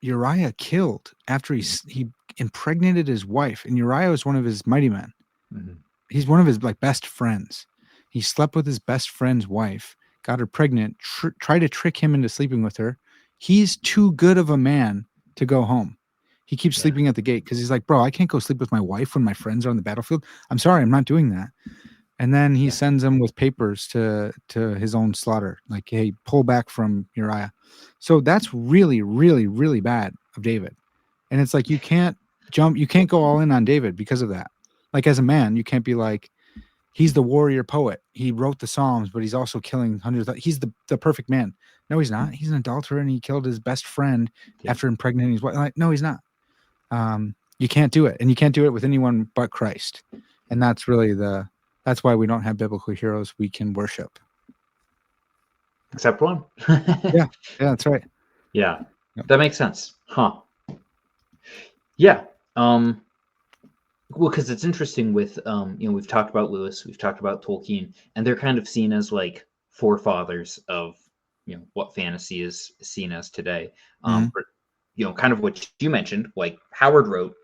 B: Uriah killed after he impregnated his wife, and Uriah was one of his mighty men.
A: Mhm.
B: He's one of his like best friends. He slept with his best friend's wife, got her pregnant, tried to trick him into sleeping with her. He's too good of a man to go home. He keeps
A: Yeah,
B: sleeping at the gate because he's like, bro, I can't go sleep with my wife when my friends are on the battlefield. I'm sorry, I'm not doing that. And then he
A: yeah.
B: sends him with papers to his own slaughter, like, hey, pull back from Uriah. So that's really, really, really bad of David. And it's like you can't go all in on David because of that. Like as a man, you can't be like, he's the warrior poet. He wrote the Psalms, but he's also killing hundreds. He's the perfect man. No, he's not. He's an adulterer, and he killed his best friend
A: Yep.
B: after impregnating his wife. Like, no, he's not. You can't do it, and you can't do it with anyone but Christ. And that's why we don't have biblical heroes we can worship.
A: Except one.
B: Yeah, yeah, that's right.
A: Yeah,
B: Yep.
A: that makes sense. Huh. Yeah. Well, because it's interesting with we've talked about Lewis, we've talked about Tolkien, and they're kind of seen as like forefathers of what fantasy is seen as today.
B: Mhm.
A: But, kind of what you mentioned, like Howard wrote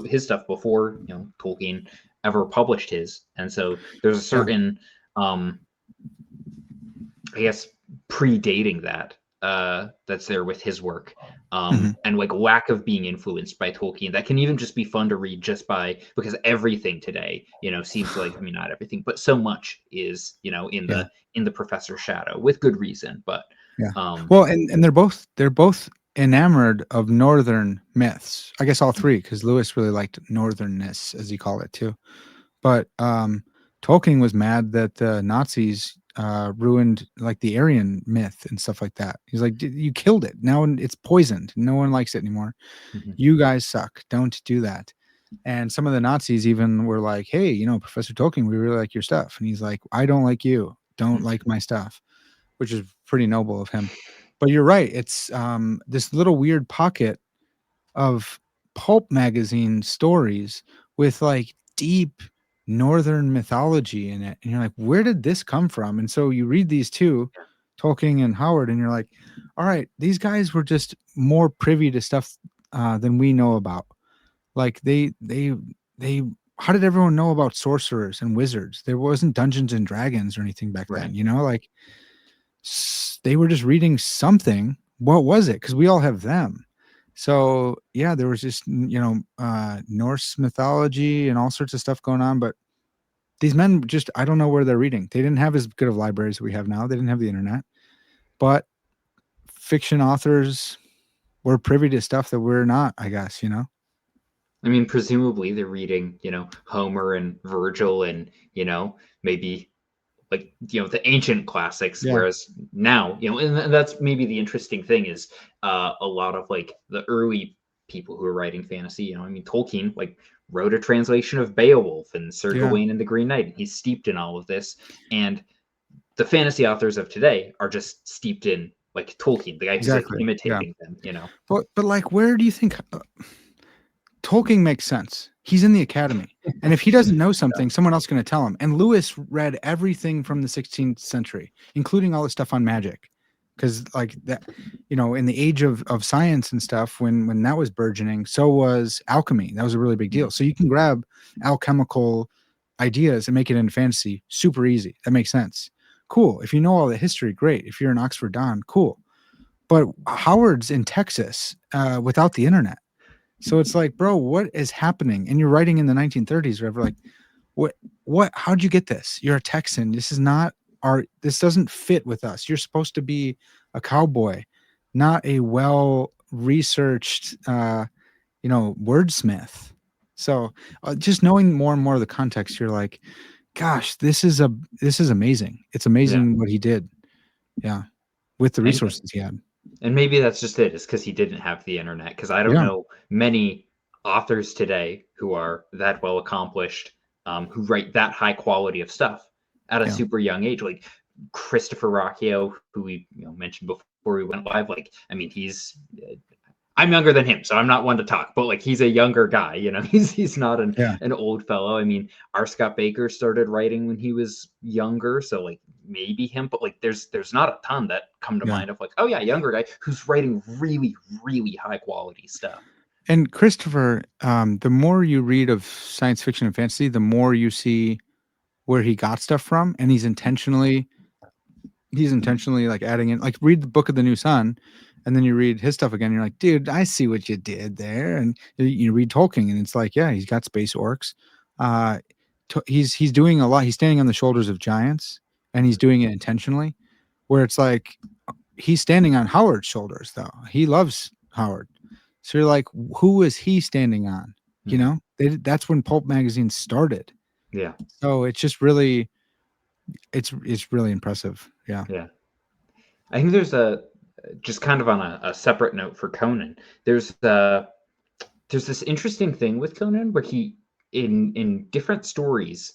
A: his stuff before Tolkien ever published his, and so there's a
B: Yeah.
A: certain I guess predating that that's there with his work,
B: Mhm.
A: and like lack of being influenced by Tolkien that can even just be fun to read just by because everything today seems like, I mean, not everything, but so much is in
B: Yeah.
A: the professor's shadow with good reason, but
B: Yeah.
A: um
B: Well, and they're both enamored of northern myths. I guess all three, because Lewis really liked northernness, as he called it too. But Tolkien was mad that the Nazis ruined like the Aryan myth and stuff like that. He's like, You killed it. Now it's poisoned. No one likes it anymore.
A: mhm,
B: You guys suck. Don't do that." And some of the Nazis even were like, "Hey, Professor Tolkien, we really like your stuff." And he's like, "I don't like you. Don't
A: mhm,
B: like my stuff," which is pretty noble of him. But you're right. It's this little weird pocket of pulp magazine stories with like deep northern mythology in it, and you're like, where did this come from? And so you read these two, Tolkien and Howard, and you're like, all right, these guys were just more privy to stuff than we know about. Like they how did everyone know about sorcerers and wizards? There wasn't Dungeons and Dragons or anything back then,
A: Right.
B: you know, like they were just reading something. What was it? Because we all have them. So yeah, there was just, you know, Norse mythology and all sorts of stuff going on. But these men just, I don't know where they're reading. They didn't have as good of libraries that we have now. They didn't have the internet. But fiction authors were privy to stuff that we're not, I guess, you know?
A: I mean, presumably they're reading, Homer and Virgil and, maybe like, the ancient classics.
B: Yeah.
A: Whereas now, and that's maybe the interesting thing is a lot of like the early people who are writing fantasy, I mean, Tolkien like wrote a translation of Beowulf and Sir
B: Yeah.
A: Gawain and the Green Knight. And he's steeped in all of this. And the fantasy authors of today are just steeped in like Tolkien, the guy who's like
B: Exactly. Yeah.
A: imitating them.
B: But like, where do you think Tolkien makes sense? He's in the academy. And if he doesn't know something, someone else is going to tell him. And Lewis read everything from the 16th century, including all the stuff on magic. Because like that, you know, in the age of science and stuff, when that was burgeoning, so was alchemy. That was a really big deal. So you can grab alchemical ideas and make it into fantasy super easy. That makes sense. Cool. If you know all the history, great. If you're an Oxford Don, cool. But Howard's in Texas without the internet. So it's like, bro, what is happening? And you're writing in the 1930s, whatever. Like, how'd you get this? You're a Texan. This is not this doesn't fit with us. You're supposed to be a cowboy, not a well-researched, wordsmith. So just knowing more and more of the context, you're like, gosh, this is amazing. It's amazing what he did. Yeah. With the resources he had.
A: And maybe that's just it. It's because he didn't have the internet. Because I don't know many authors today who are that well accomplished, who write that high quality of stuff at a super young age. Like Christopher Rocchio, who we mentioned before we went live. Like, I mean, I'm younger than him, so I'm not one to talk. But like, he's a younger guy. He's not an old fellow. I mean, R. Scott Baker started writing when he was younger, so like maybe him. But like, there's not a ton that come to mind of like, oh yeah, younger guy who's writing really, really high quality stuff.
B: And Christopher, the more you read of science fiction and fantasy, the more you see where he got stuff from, and he's intentionally like adding in, like, read the Book of the New Sun, and then you read his stuff again. And you're like, dude, I see what you did there. And you read Tolkien, and it's like, yeah, he's got space orcs. He's doing a lot. He's standing on the shoulders of giants, and he's doing it intentionally. Where it's like he's standing on Howard's shoulders, though. He loves Howard. So you're like, who is he standing on? You know, that's when pulp magazines started.
A: Yeah.
B: So it's just really, it's really impressive. Yeah.
A: Yeah. I think there's just kind of on a separate note for Conan. There's this interesting thing with Conan where he in different stories,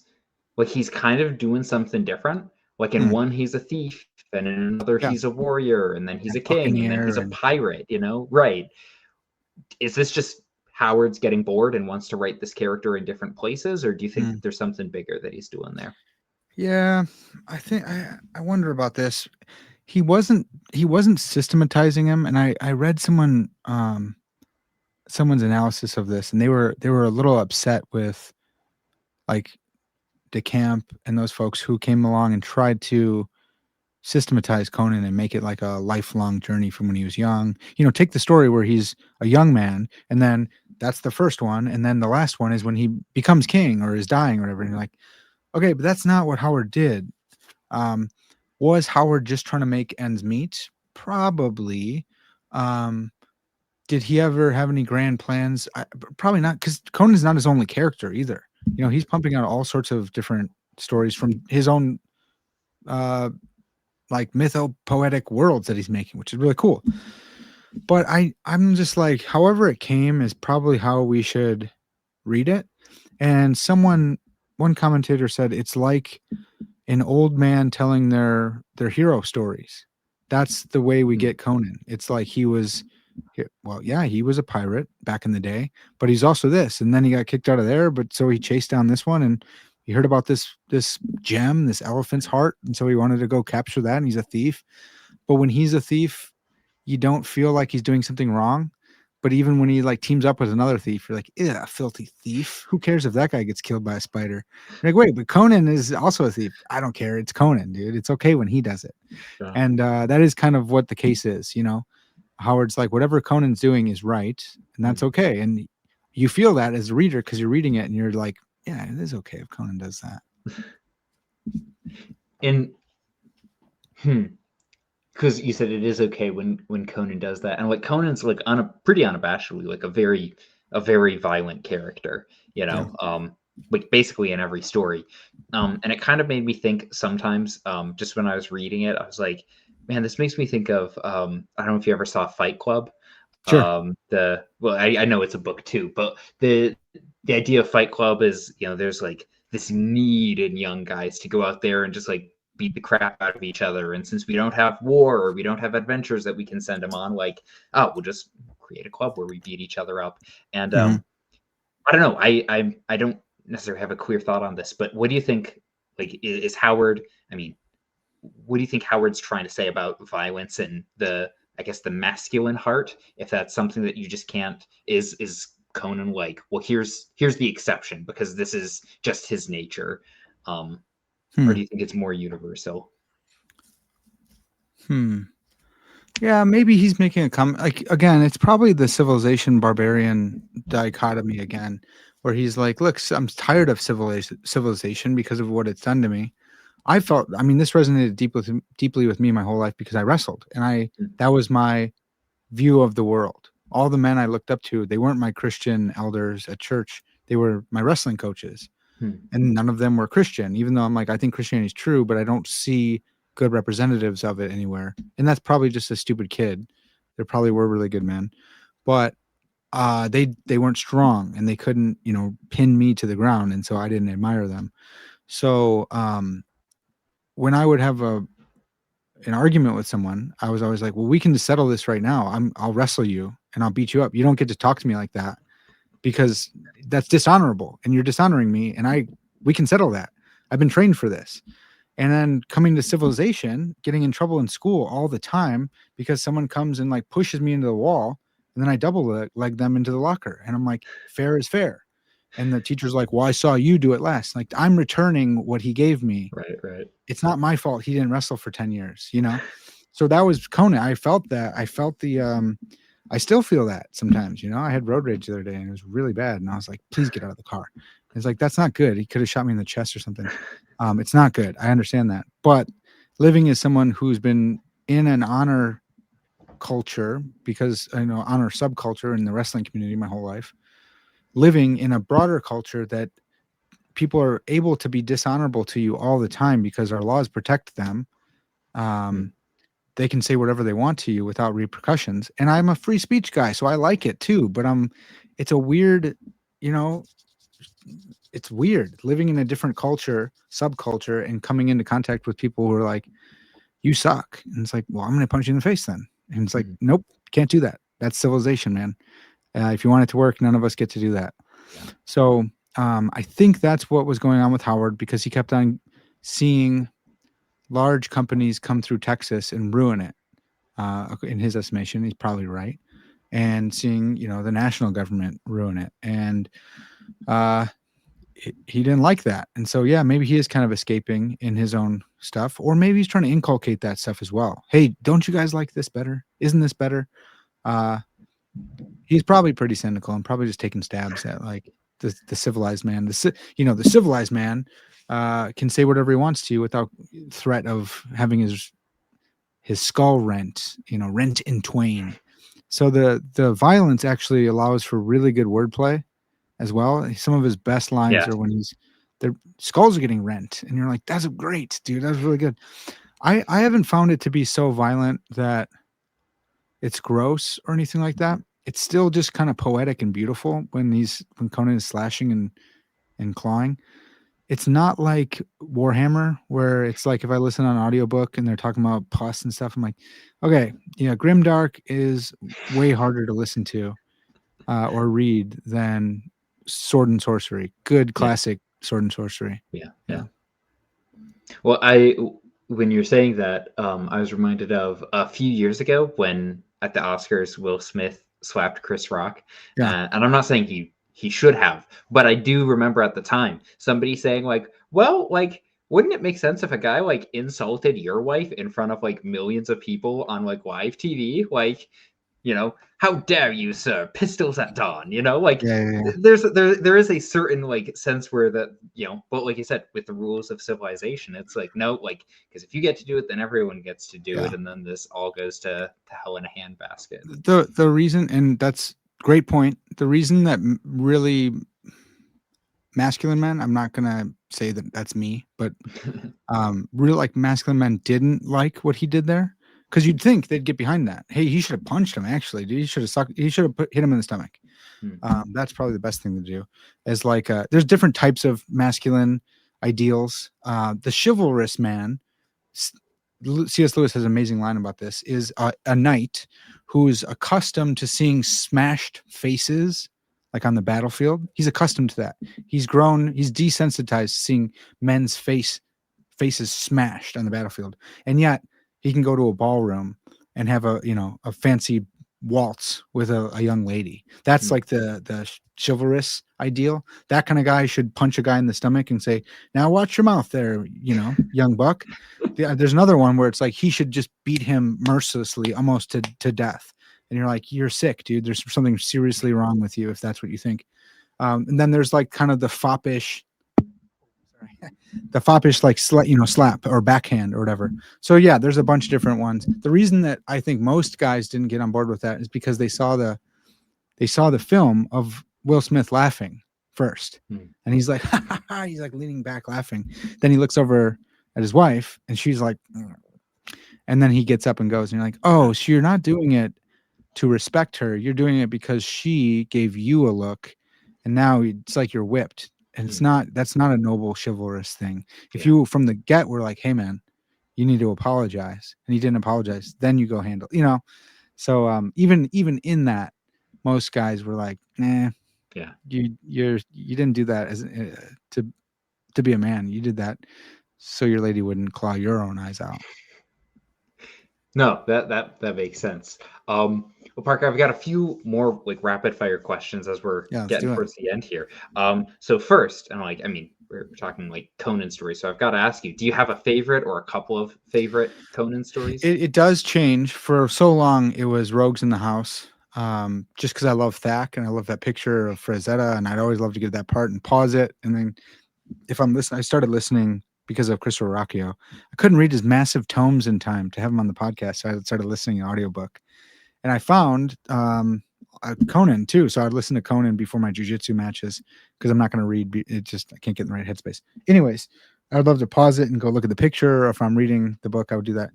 A: like he's kind of doing something different. Like in one, he's a thief, and in another, he's a warrior, and then he's a king, and then he's a pirate. Right? Is this just Howard's getting bored and wants to write this character in different places, or do you think that there's something bigger that he's doing there?
B: Yeah, I think I wonder about this. He wasn't systematizing him, and I read someone's analysis of this, and they were a little upset with like DeCamp and those folks who came along and tried to systematize Conan and make it like a lifelong journey from when he was young. Take the story where he's a young man, and then that's the first one, and then the last one is when he becomes king or is dying or whatever. And you're like, okay, but that's not what Howard did. Was Howard just trying to make ends meet? Probably. Did he ever have any grand plans? Probably not, because Conan's not his only character either. He's pumping out all sorts of different stories from his own like mythopoetic worlds that he's making, which is really cool. But I'm just like, however it came is probably how we should read it. And one commentator said it's like an old man telling their hero stories. That's the way we get Conan. It's like he was a pirate back in the day, but he's also this, and then he got kicked out of there, but so he chased down this one, and he heard about this gem, this elephant's heart, and so he wanted to go capture that, and he's a thief. But when he's a thief, you don't feel like he's doing something wrong. But even when he like teams up with another thief, you're like, yeah, filthy thief. Who cares if that guy gets killed by a spider? You're like, wait, but Conan is also a thief. I don't care. It's Conan, dude. It's okay when he does it.
A: Yeah.
B: And that is kind of what the case is, you know. Howard's like, whatever Conan's doing is right, and that's okay. And you feel that as a reader because you're reading it and you're like, yeah, it is okay if Conan does that.
A: And because you said it is okay when Conan does that, and like Conan's like pretty unabashedly like a very violent character, you know, like basically in every story, and it kind of made me think sometimes, just when I was reading it, I was like, man, this makes me think of I don't know if you ever saw Fight Club.
B: Sure.
A: I know it's a book too, but the idea of Fight Club is, you know, there's like this need in young guys to go out there and just like beat the crap out of each other. And since we don't have war or we don't have adventures that we can send them on, like, oh, we'll just create a club where we beat each other up. And I don't know. I don't necessarily have a clear thought on this, but what do you think? Like, is Howard? I mean, what do you think Howard's trying to say about violence and I guess the masculine heart? If that's something that you just can't, is Conan like, well, here's the exception because this is just his nature, or do you think it's more universal?
B: Yeah, maybe he's making a comment. Like, again, it's probably the civilization barbarian dichotomy again, where he's like, look, I'm tired of civilization because of what it's done to me. I mean, this resonated deeply with me my whole life because I wrestled, and that was my view of the world. All the men I looked up to, they weren't my Christian elders at church. They were my wrestling coaches, and none of them were Christian, even though I'm like, I think Christianity is true, but I don't see good representatives of it anywhere. And that's probably just a stupid kid. There probably were really good men, but they weren't strong and they couldn't, you know, pin me to the ground. And so I didn't admire them. So when I would have an argument with someone, I was always like, well, we can just settle this right now. I'll wrestle you and I'll beat you up. You don't get to talk to me like that because that's dishonorable and you're dishonoring me. And we can settle that. I've been trained for this. And then coming to civilization, getting in trouble in school all the time because someone comes and like pushes me into the wall, and then I double leg them into the locker. And I'm like, fair is fair. And the teacher's like, well, I saw you do it last. Like, I'm returning what he gave me.
A: Right.
B: It's not my fault he didn't wrestle for 10 years, you know? So that was Conan. I felt that. I felt I still feel that sometimes, you know? I had road rage the other day and it was really bad. And I was like, please get out of the car. It's like, that's not good. He could have shot me in the chest or something. It's not good. I understand that. But living as someone who's been in an honor culture, because I know honor subculture in the wrestling community my whole life, living in a broader culture that people are able to be dishonorable to you all the time because our laws protect them. They can say whatever they want to you without repercussions. And I'm a free speech guy, so I like it too. But it's a weird, you know, it's weird living in a different culture, subculture, and coming into contact with people who are like, you suck. And it's like, well, I'm going to punch you in the face then. And it's like, nope, can't do that. That's civilization, man. If you want it to work, none of us get to do that.
A: Yeah.
B: So I think that's what was going on with Howard because he kept on seeing large companies come through Texas and ruin it. In his estimation, he's probably right. And seeing, you know, the national government ruin it. And he didn't like that. And so, yeah, maybe he is kind of escaping in his own stuff, or maybe he's trying to inculcate that stuff as well. Hey, don't you guys like this better? Isn't this better? He's probably pretty cynical and probably just taking stabs at like the civilized man. The civilized man can say whatever he wants to you without threat of having his skull rent, you know, rent in twain. So the violence actually allows for really good wordplay as well. Some of his best lines are when their skulls are getting rent, and you're like, "That's great, dude. That's really good." I haven't found it to be so violent that it's gross or anything like that. It's still just kind of poetic and beautiful when Conan is slashing and clawing. It's not like Warhammer, where it's like if I listen on an audiobook and they're talking about pus and stuff, I'm like, okay, yeah, Grimdark is way harder to listen to or read than Sword and Sorcery. Good classic sword and sorcery.
A: Yeah,
B: Yeah.
A: yeah. Well, when you're saying that, I was reminded of a few years ago when at the Oscars Will Smith slapped Chris Rock,
B: Yeah.
A: and I'm not saying he should have, but I do remember at the time somebody saying like, "Well, like, wouldn't it make sense if a guy like insulted your wife in front of like millions of people on like live TV? Like, how dare you, sir? Pistols at dawn. Like
B: Yeah. Yeah.
A: there is a certain like sense where that but like you said, with the rules of civilization, it's like no, like because if you get to do it, then everyone gets to do
B: Yeah.
A: it, and then this all goes to hell in a handbasket.
B: The reason, and that's great point. The reason that really masculine men, I'm not gonna say that that's me, but really like masculine men didn't like what he did there, because you'd think they'd get behind that. Hey, he should have punched him. Actually, dude, he should have sucked. He should have hit him in the stomach.
A: Hmm.
B: That's probably the best thing to do. Is like there's different types of masculine ideals. The chivalrous man, C.S. Lewis has an amazing line about this, is a knight who's accustomed to seeing smashed faces like on the battlefield. He's accustomed to that. He's desensitized to seeing men's faces smashed on the battlefield. And yet he can go to a ballroom and have a fancy waltz with a young lady. That's like the chivalrous ideal. That kind of guy should punch a guy in the stomach and say, "Now watch your mouth there, young buck." There's another one where it's like he should just beat him mercilessly, almost to death. And you're like, you're sick, dude. There's something seriously wrong with you if that's what you think. And then there's like kind of the foppish like slap or backhand or whatever. So yeah, there's a bunch of different ones. The reason that I think most guys didn't get on board with that is because they saw the film of Will Smith laughing first, and he's like, ha, ha, ha, he's like leaning back laughing. Then he looks over at his wife, and she's like, and then he gets up and goes, and you're like, oh, so you're not doing it to respect her. You're doing it because she gave you a look, and now it's like you're whipped. And that's not a noble chivalrous thing. If you from the get were like, hey man, you need to apologize, and he didn't apologize, then you go handle, So even in that, most guys were like, nah, you didn't do that as to be a man. You did that so your lady wouldn't claw your own eyes out.
A: No, that makes sense. Well, Parker, I've got a few more like rapid fire questions as we're getting towards the end here. So first, and like, I mean, we're talking like Conan stories, so I've got to ask you: do you have a favorite or a couple of favorite Conan stories?
B: It does change. For so long, it was Rogues in the House. Just because I love Thack and I love that picture of Frazetta, and I'd always love to get that part and pause it, and then if I'm listening, I started listening because of Christopher Rocchio. I couldn't read his massive tomes in time to have him on the podcast, so I started listening to audiobook. And I found Conan too, so I'd listen to Conan before my jiu-jitsu matches because I'm not going to read. I can't get in the right headspace. Anyways, I would love to pause it and go look at the picture, or if I'm reading the book, I would do that.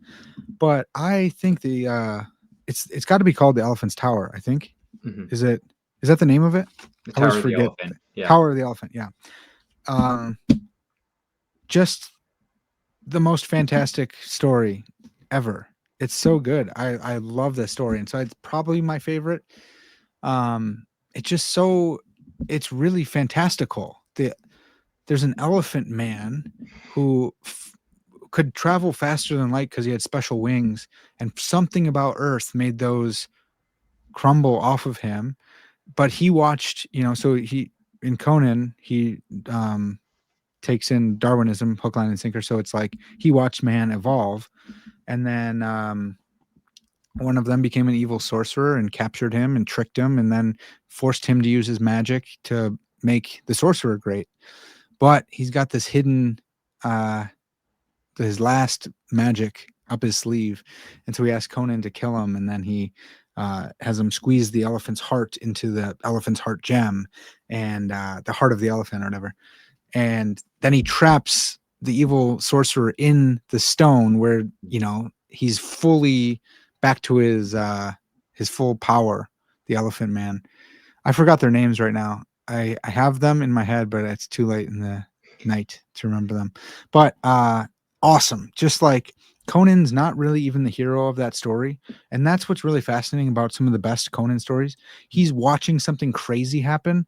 B: But I think it's got to be called The Elephant's Tower, I think.
A: Mm-hmm.
B: Is that the name of it?
A: The Tower of the Elephant. Yeah.
B: Tower of the Elephant, yeah. Just the most fantastic story ever. It's so good. I love this story, and so it's probably my favorite. It's really fantastical. There's an elephant man who could travel faster than light because he had special wings, and something about Earth made those crumble off of him. But he watched, so he in Conan he takes in Darwinism, hook, line, and sinker. So it's like he watched man evolve, and then one of them became an evil sorcerer and captured him and tricked him, and then forced him to use his magic to make the sorcerer great. But he's got this hidden, his last magic up his sleeve, and so he asked Conan to kill him, and then he has him squeeze the elephant's heart into the elephant's heart gem, and the heart of the elephant or whatever. And then he traps the evil sorcerer in the stone where, he's fully back to his full power, the elephant man. I forgot their names right now. I have them in my head, but it's too late in the night to remember them. But awesome. Just like Conan's not really even the hero of that story. And that's what's really fascinating about some of the best Conan stories. He's watching something crazy happen,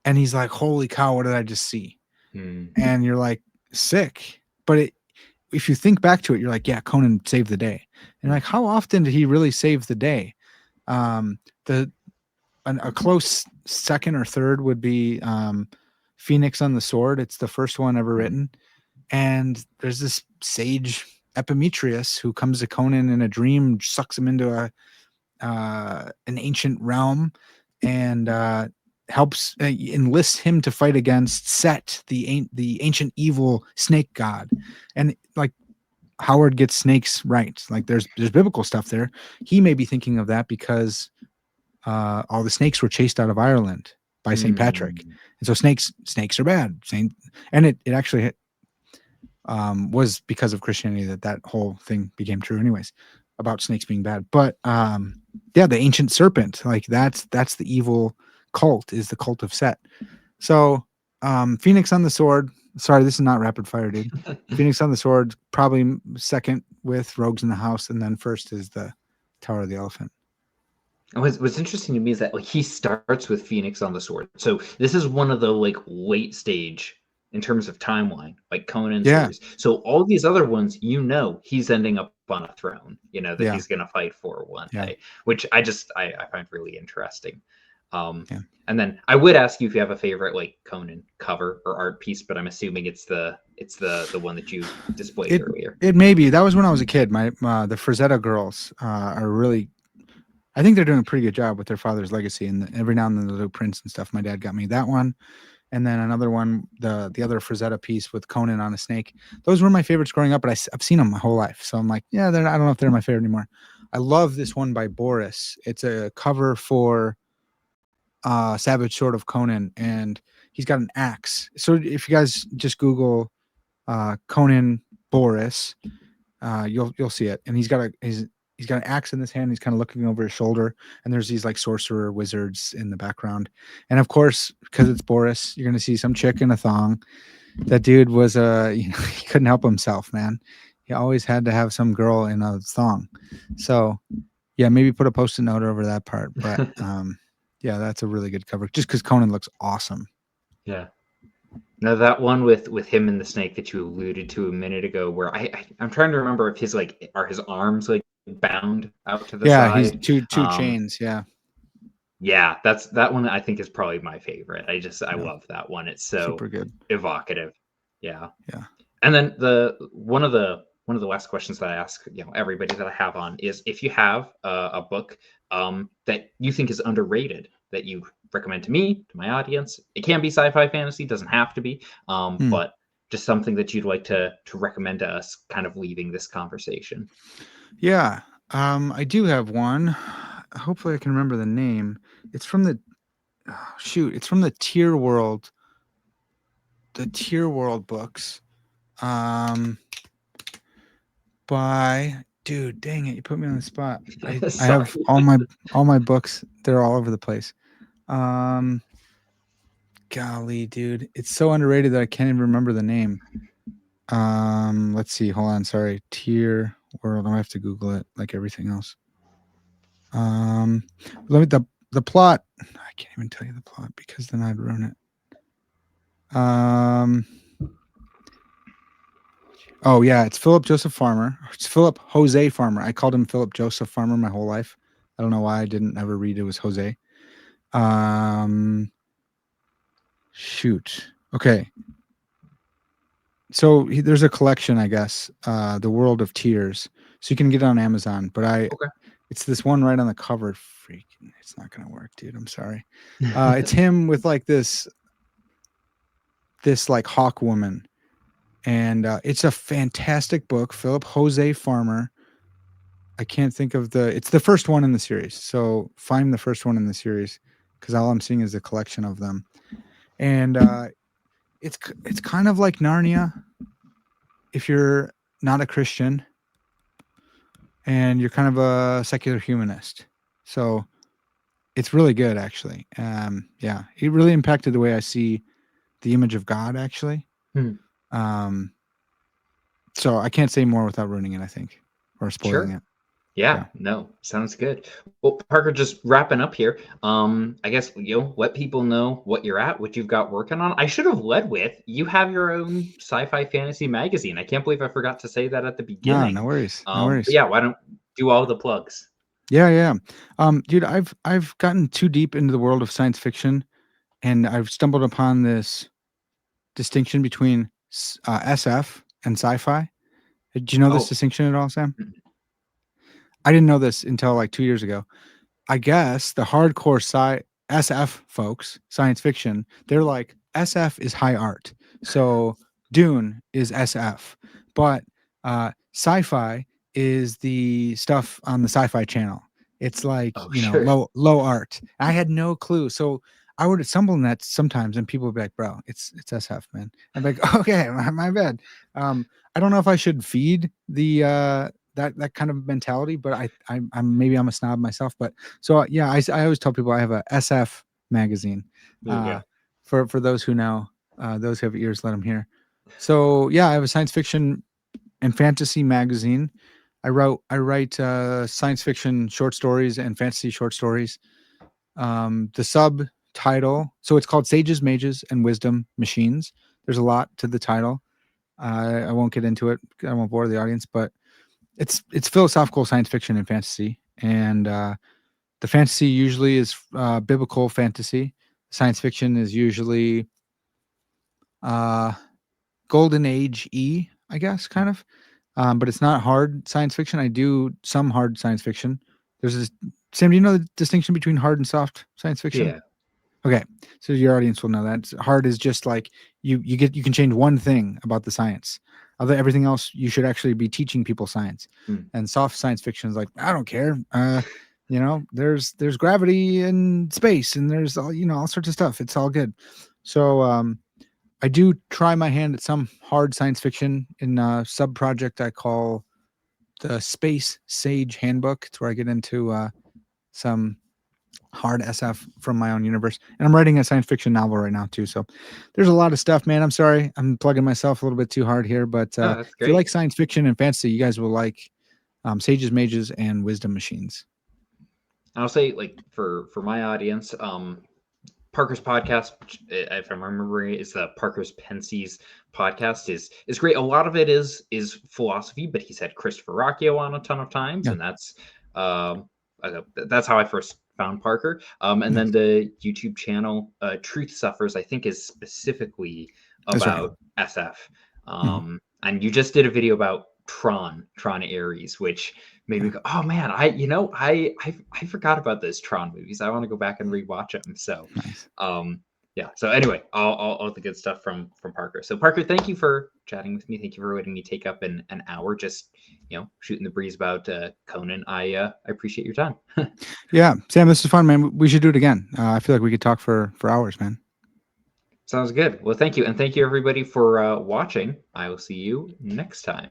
B: and he's like, holy cow, what did I just see?
A: Mm.
B: and you're like, sick. But if you think back to it, you're like, yeah, Conan saved the day. And you're like, how often did he really save the day? Um, the a close second or third would be Phoenix on the Sword. It's the first one ever
A: Mm.
B: written. And there's this sage Epimetheus who comes to Conan in a dream, sucks him into an ancient realm, and helps enlists him to fight against Set, the ancient evil snake god. And like Howard gets snakes right. Like there's biblical stuff there. He may be thinking of that because all the snakes were chased out of Ireland by St. Patrick,
A: Mm.
B: and so snakes are bad. And it actually was because of Christianity that whole thing became true, anyways, about snakes being bad. But yeah, the ancient serpent, like that's the evil cult, is the cult of Set. So Phoenix on the Sword. Sorry, this is not rapid fire, dude. Phoenix on the Sword, probably second with Rogues in the House, and then first is the Tower of the Elephant.
A: What's interesting to me is that like he starts with Phoenix on the Sword, so this is one of the like late stage in terms of timeline, like Conan
B: Yeah,
A: series. So all these other ones, he's ending up on a throne, that
B: yeah,
A: he's gonna fight for one
B: yeah,
A: day, which I find really interesting. Um,
B: yeah.
A: and then I would ask you if you have a favorite like Conan cover or art piece, but I'm assuming it's the one that you displayed
B: It
A: earlier.
B: it may be. That was when I was a kid. My the Frazetta girls are really. I think they're doing a pretty good job with their father's legacy, and every now and then they'll do prints and stuff. My dad got me that one, and then another one, the other Frazetta piece with Conan on a snake. Those were my favorites growing up, but I've seen them my whole life, so I'm like, yeah, I don't know if they're my favorite anymore. I love this one by Boris. It's a cover for Savage Sword of Conan, and he's got an axe. So if you guys just Google Conan Boris, you'll see it. And he's got an axe in his hand. He's kind of looking over his shoulder, and there's these like sorcerer wizards in the background. And of course, because it's Boris, you're gonna see some chick in a thong. That dude was he couldn't help himself, man. He always had to have some girl in a thong. So yeah, maybe put a post-it note over that part. But yeah, that's a really good cover. Just because Conan looks awesome.
A: Yeah. No, that one with him and the snake that you alluded to a minute ago, where I'm trying to remember if his arms like bound out to the
B: Yeah, he's
A: side.
B: two chains. Yeah,
A: Yeah, that one I think is probably my favorite. I
B: yeah,
A: love that one. It's so
B: super good.
A: evocative. Yeah.
B: Yeah.
A: And then one of the last questions that I ask, everybody that I have on is if you have a book that you think is underrated that you recommend to me, to my audience. It can be sci-fi fantasy, doesn't have to be,
B: Hmm.
A: but just something that you'd like to recommend to us, kind of leaving this conversation.
B: Yeah, I do have one. Hopefully, I can remember the name. It's from the shoot. It's from the Tier World. The Tier World books. Um, by dude, dang it, you put me on the spot. I have
A: Sorry.
B: all my books. They're all over the place. Um, golly, dude, it's so underrated that I can't even remember the name. Let's see. Hold on. Sorry. Tier World. I have to Google it like everything else. Um, let me the plot. I can't even tell you the plot because then I'd ruin it. Oh yeah, it's Philip Joseph Farmer. It's Philip Jose Farmer. I called him Philip Joseph Farmer my whole life. I don't know why I didn't ever read it was Jose. Um, shoot. Okay. So there's a collection, I guess, The World of Tears. So you can get it on Amazon. But
A: Okay.
B: it's this one right on the cover. Freaking, it's not gonna work, dude. I'm sorry. It's him with like this like hawk woman, and it's a fantastic book. Philip Jose Farmer. I can't think of it's the first one in the series. So find the first one in the series because all I'm seeing is a collection of them, and it's kind of like Narnia if you're not a Christian and you're kind of a secular humanist. So it's really good, actually. Yeah, it really impacted the way I see the image of God, actually.
A: Hmm.
B: Um, so I can't say more without ruining it, I think, or spoiling
A: Sure.
B: it.
A: Yeah,
B: Yeah.
A: no, sounds good. Well, Parker, just wrapping up here. I guess let people know what you're at, what you've got working on. I should have led with you have your own sci-fi fantasy magazine. I can't believe I forgot to say that at the
B: No, no
A: beginning.
B: worries. No
A: But
B: worries.
A: yeah, why don't do all the plugs?
B: Yeah, yeah. Dude, I've gotten too deep into the world of science fiction, and I've stumbled upon this distinction between SF and sci-fi. Did you know this
A: Oh,
B: distinction at all, Sam?
A: mm,
B: I didn't know this until like 2 years ago. I guess the hardcore SF folks, science fiction, they're like SF is high art. So Dune is SF, but sci-fi is the stuff on the Sci-Fi Channel. It's like,
A: oh, sure.
B: low art. I had no clue. So I would stumble in that sometimes, and people would be like, "Bro, it's SF, man." I'm like, "Okay, my bad." I don't know if I should feed the that kind of mentality, but I'm maybe I'm a snob myself, but so yeah, I always tell people I have a SF magazine.
A: There you
B: Uh,
A: go.
B: for those who know, those who have ears, let them hear. So yeah, I have a science fiction and fantasy magazine. I write science fiction short stories and fantasy short stories. The subtitle, so it's called Sages, Mages, and Wisdom Machines. There's a lot to the title. I won't get into it. I won't bore the audience, but it's philosophical science fiction and fantasy, and the fantasy usually is biblical fantasy. Science fiction is usually uh, golden age I guess, kind of. But it's not hard science fiction. I do some hard science fiction. There's this. Sam, do you know the distinction between hard and soft science fiction?
A: Yeah.
B: Okay, so your audience will know that hard is just like you can change one thing about the science. Other everything else you should actually be teaching people science.
A: Mm.
B: And soft science fiction is like I don't care. There's gravity and space and there's all sorts of stuff. It's all good. So I do try my hand at some hard science fiction in a sub project I call the Space Sage Handbook. It's where I get into some hard SF from my own universe. And I'm writing a science fiction novel right now too. So there's a lot of stuff, man. I'm sorry. I'm plugging myself a little bit too hard here, but
A: Oh, that's
B: if you like
A: great.
B: science fiction and fantasy, you guys will like Sages, Mages, and Wisdom Machines.
A: I'll say, like, for my audience, Parker's podcast, which, if I'm remembering, is the Parker's Pensées podcast. Is great. A lot of it is philosophy, but he's had Christopher Rocchio on a ton of times,
B: Yeah.
A: and that's how I first found Parker. And then
B: Nice.
A: the YouTube channel Truth Suffers, I think, is specifically
B: That's right.
A: about SF.
B: Mhm.
A: And you just did a video about Tron Ares, which made me
B: Yeah.
A: go, oh man, I forgot about those Tron movies. I want to go back and rewatch them. So,
B: Nice.
A: yeah. So anyway, all the good stuff from Parker. So Parker, thank you for chatting with me. Thank you for letting me take up an hour just shooting the breeze about Conan. I appreciate your time.
B: Yeah. Sam, this is fun, man. We should do it again. I feel like we could talk for hours, man.
A: Sounds good. Well, thank you, and thank you everybody for watching. I will see you next time.